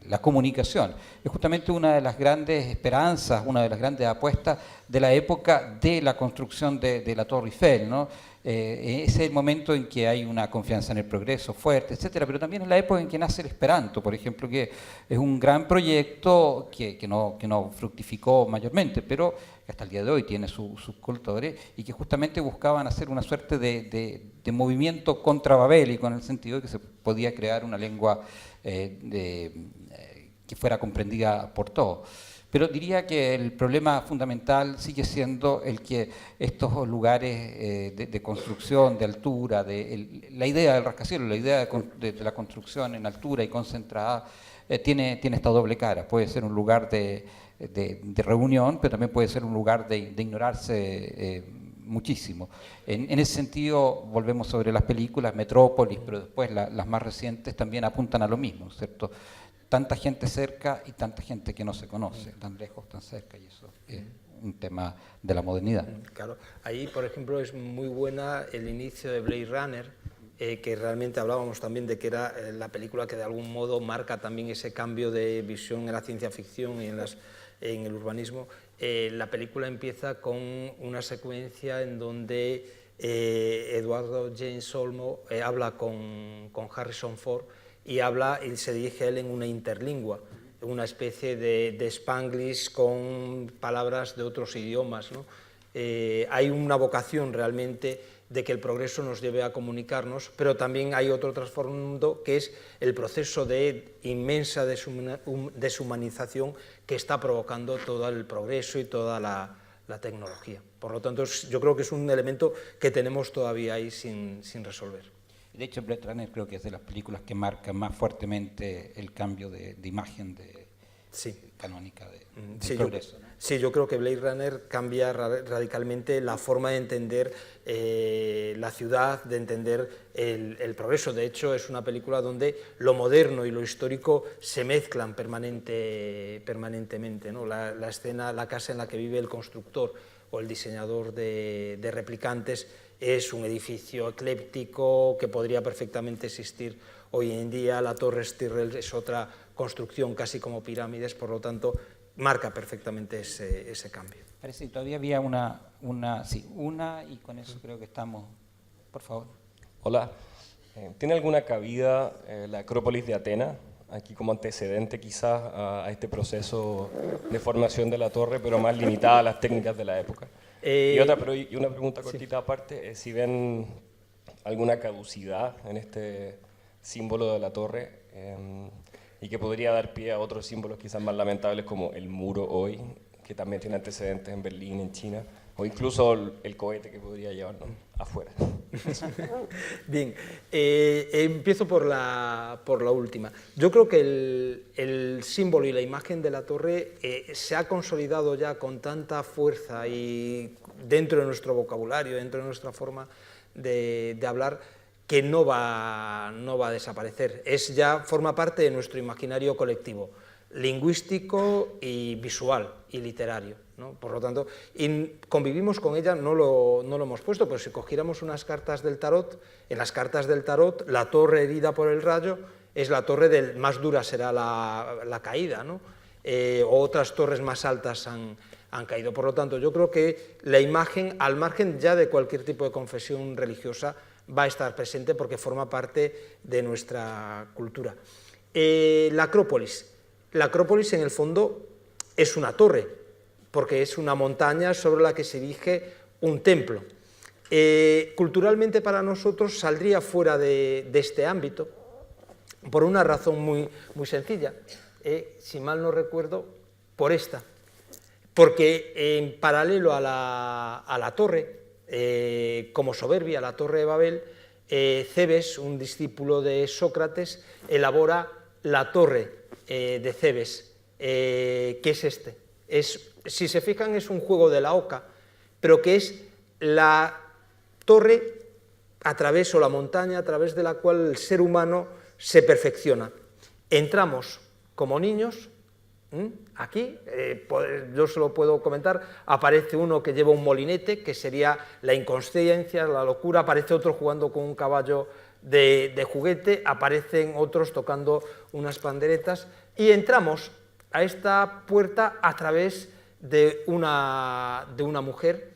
la comunicación. Es justamente una de las grandes esperanzas, una de las grandes apuestas de la época de la construcción de la Torre Eiffel, ¿no? Es el momento en que hay una confianza en el progreso fuerte, etcétera, pero también es la época en que nace el Esperanto, por ejemplo, que es un gran proyecto que no fructificó mayormente, pero que hasta el día de hoy tiene sus cultores y que justamente buscaban hacer una suerte de movimiento contrababélico, en el sentido de que se podía crear una lengua que fuera comprendida por todos. Pero diría que el problema fundamental sigue siendo el que estos lugares de construcción, de altura, la idea del rascacielos, la idea de la construcción en altura y concentrada, tiene esta doble cara. Puede ser un lugar de reunión, pero también puede ser un lugar de ignorarse muchísimo. En ese sentido, volvemos sobre las películas, Metrópolis, pero después las más recientes también apuntan a lo mismo, ¿cierto? Tanta gente cerca y tanta gente que no se conoce, tan lejos, tan cerca, y eso es un tema de la modernidad. Claro, ahí por ejemplo es muy buena el inicio de Blade Runner, que realmente hablábamos también de que era la película que de algún modo marca también ese cambio de visión en la ciencia ficción y en el urbanismo. La película empieza con una secuencia en donde Eduardo James Olmo habla con Harrison Ford y se dirige a él en una interlingua, una especie de Spanglish con palabras de otros idiomas, ¿no? Hay una vocación realmente de que el progreso nos lleve a comunicarnos, pero también hay otro trasfondo que es el proceso de inmensa deshumanización que está provocando todo el progreso y toda la tecnología. Por lo tanto, yo creo que es un elemento que tenemos todavía ahí sin resolver. De hecho, Blade Runner creo que es de las películas que marcan más fuertemente el cambio de imagen canónica del progreso, ¿no? Sí, yo creo que Blade Runner cambia radicalmente la forma de entender la ciudad, de entender el progreso. De hecho, es una película donde lo moderno y lo histórico se mezclan permanentemente, ¿no? La escena, la casa en la que vive el constructor o el diseñador de replicantes es un edificio ecléptico que podría perfectamente existir hoy en día. La Torre Stirrel es otra construcción casi como pirámides, por lo tanto marca perfectamente ese cambio. Parece que todavía había una y con eso creo que estamos. Por favor. Hola. ¿Tiene alguna cabida la Acrópolis de Atenas, aquí como antecedente quizás a este proceso de formación de la torre, pero más limitada a las técnicas de la época? Y una pregunta cortita aparte, si ven alguna caducidad en este símbolo de la torre y que podría dar pie a otros símbolos quizás más lamentables como el muro hoy, que también tiene antecedentes en Berlín, en China, o incluso el cohete que podría llevarnos afuera. Bien, empiezo por la última. Yo creo que el símbolo y la imagen de la torre se ha consolidado ya con tanta fuerza y dentro de nuestro vocabulario, dentro de nuestra forma de hablar, que no va a desaparecer. Forma parte de nuestro imaginario colectivo, lingüístico y visual y literario, ¿no? Por lo tanto, convivimos con ella, no lo hemos puesto, pero si cogiéramos unas cartas del tarot, en las cartas del tarot, la torre herida por el rayo es la torre más dura será la caída, ¿no? O otras torres más altas han caído. Por lo tanto, yo creo que la imagen, al margen ya de cualquier tipo de confesión religiosa, va a estar presente porque forma parte de nuestra cultura. La Acrópolis. La Acrópolis, en el fondo, es una torre, porque es una montaña sobre la que se erige un templo. Culturalmente para nosotros saldría fuera de este ámbito por una razón muy sencilla, si mal no recuerdo, por esta. Porque en paralelo a la torre, como soberbia, la torre de Babel, Cebes, un discípulo de Sócrates, elabora la torre de Cebes, que es este. Si se fijan, es un juego de la oca, pero que es la torre o la montaña a través de la cual el ser humano se perfecciona. Entramos como niños, aquí, yo se lo puedo comentar, aparece uno que lleva un molinete, que sería la inconsciencia, la locura, aparece otro jugando con un caballo de juguete, aparecen otros tocando unas panderetas, y entramos a esta puerta a través de una mujer,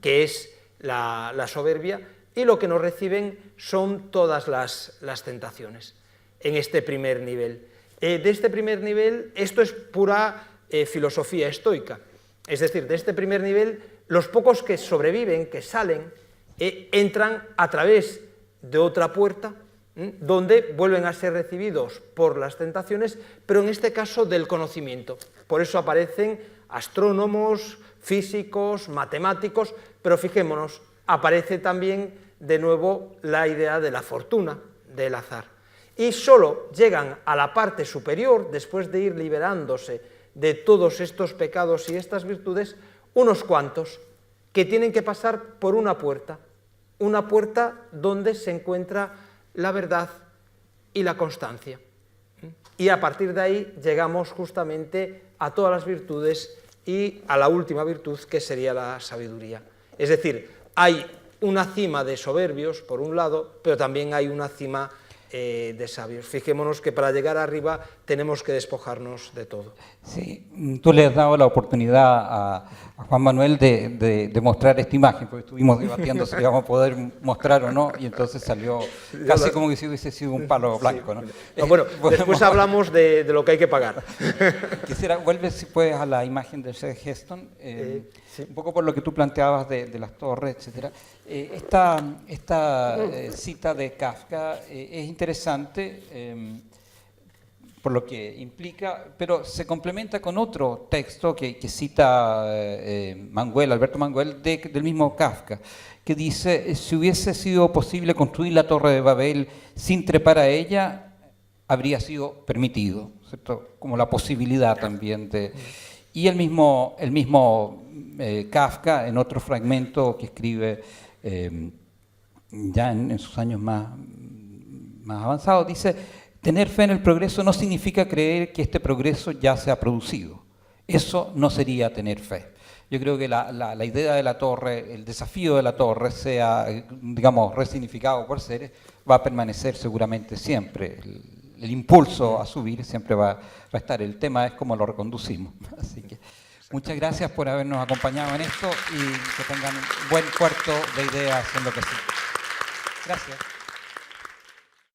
que es la soberbia, y lo que nos reciben son todas las tentaciones en este primer nivel. De este primer nivel, esto es pura filosofía estoica, es decir, de este primer nivel, los pocos que sobreviven, que salen, entran a través de otra puerta, donde vuelven a ser recibidos por las tentaciones, pero en este caso del conocimiento. Por eso aparecen astrónomos, físicos, matemáticos, pero fijémonos, aparece también de nuevo la idea de la fortuna, del azar. Y solo llegan a la parte superior, después de ir liberándose de todos estos pecados y estas virtudes, unos cuantos que tienen que pasar por una puerta donde se encuentra la verdad y la constancia. Y a partir de ahí llegamos justamente a todas las virtudes y a la última virtud, que sería la sabiduría. Es decir, hay una cima de soberbios, por un lado, pero también hay una cima de sabios. Fijémonos que para llegar arriba tenemos que despojarnos de todo. Sí, tú le has dado la oportunidad a Juan Manuel de mostrar esta imagen, porque estuvimos debatiendo si íbamos a poder mostrar o no, y entonces salió casi como que si hubiese sido un palo blanco, ¿no? No, bueno, después hablamos de lo que hay que pagar. Quisiera, vuelve si puedes a la imagen de Sir Heston, sí. Un poco por lo que tú planteabas de las torres, etcétera. Esta cita de Kafka es interesante por lo que implica, pero se complementa con otro texto que cita Alberto Manguel, del mismo Kafka, que dice: si hubiese sido posible construir la Torre de Babel sin trepar a ella, habría sido permitido, ¿cierto? Como la posibilidad también de... Y el mismo Kafka, en otro fragmento que escribe ya en sus años más avanzados, dice: tener fe en el progreso no significa creer que este progreso ya se ha producido. Eso no sería tener fe. Yo creo que la idea de la torre, el desafío de la torre, sea, digamos, resignificado por Seres, va a permanecer seguramente siempre. El impulso a subir siempre va a estar. El tema es cómo lo reconducimos. Así que muchas gracias por habernos acompañado en esto y que tengan un buen puerto de ideas en lo que sí. Gracias.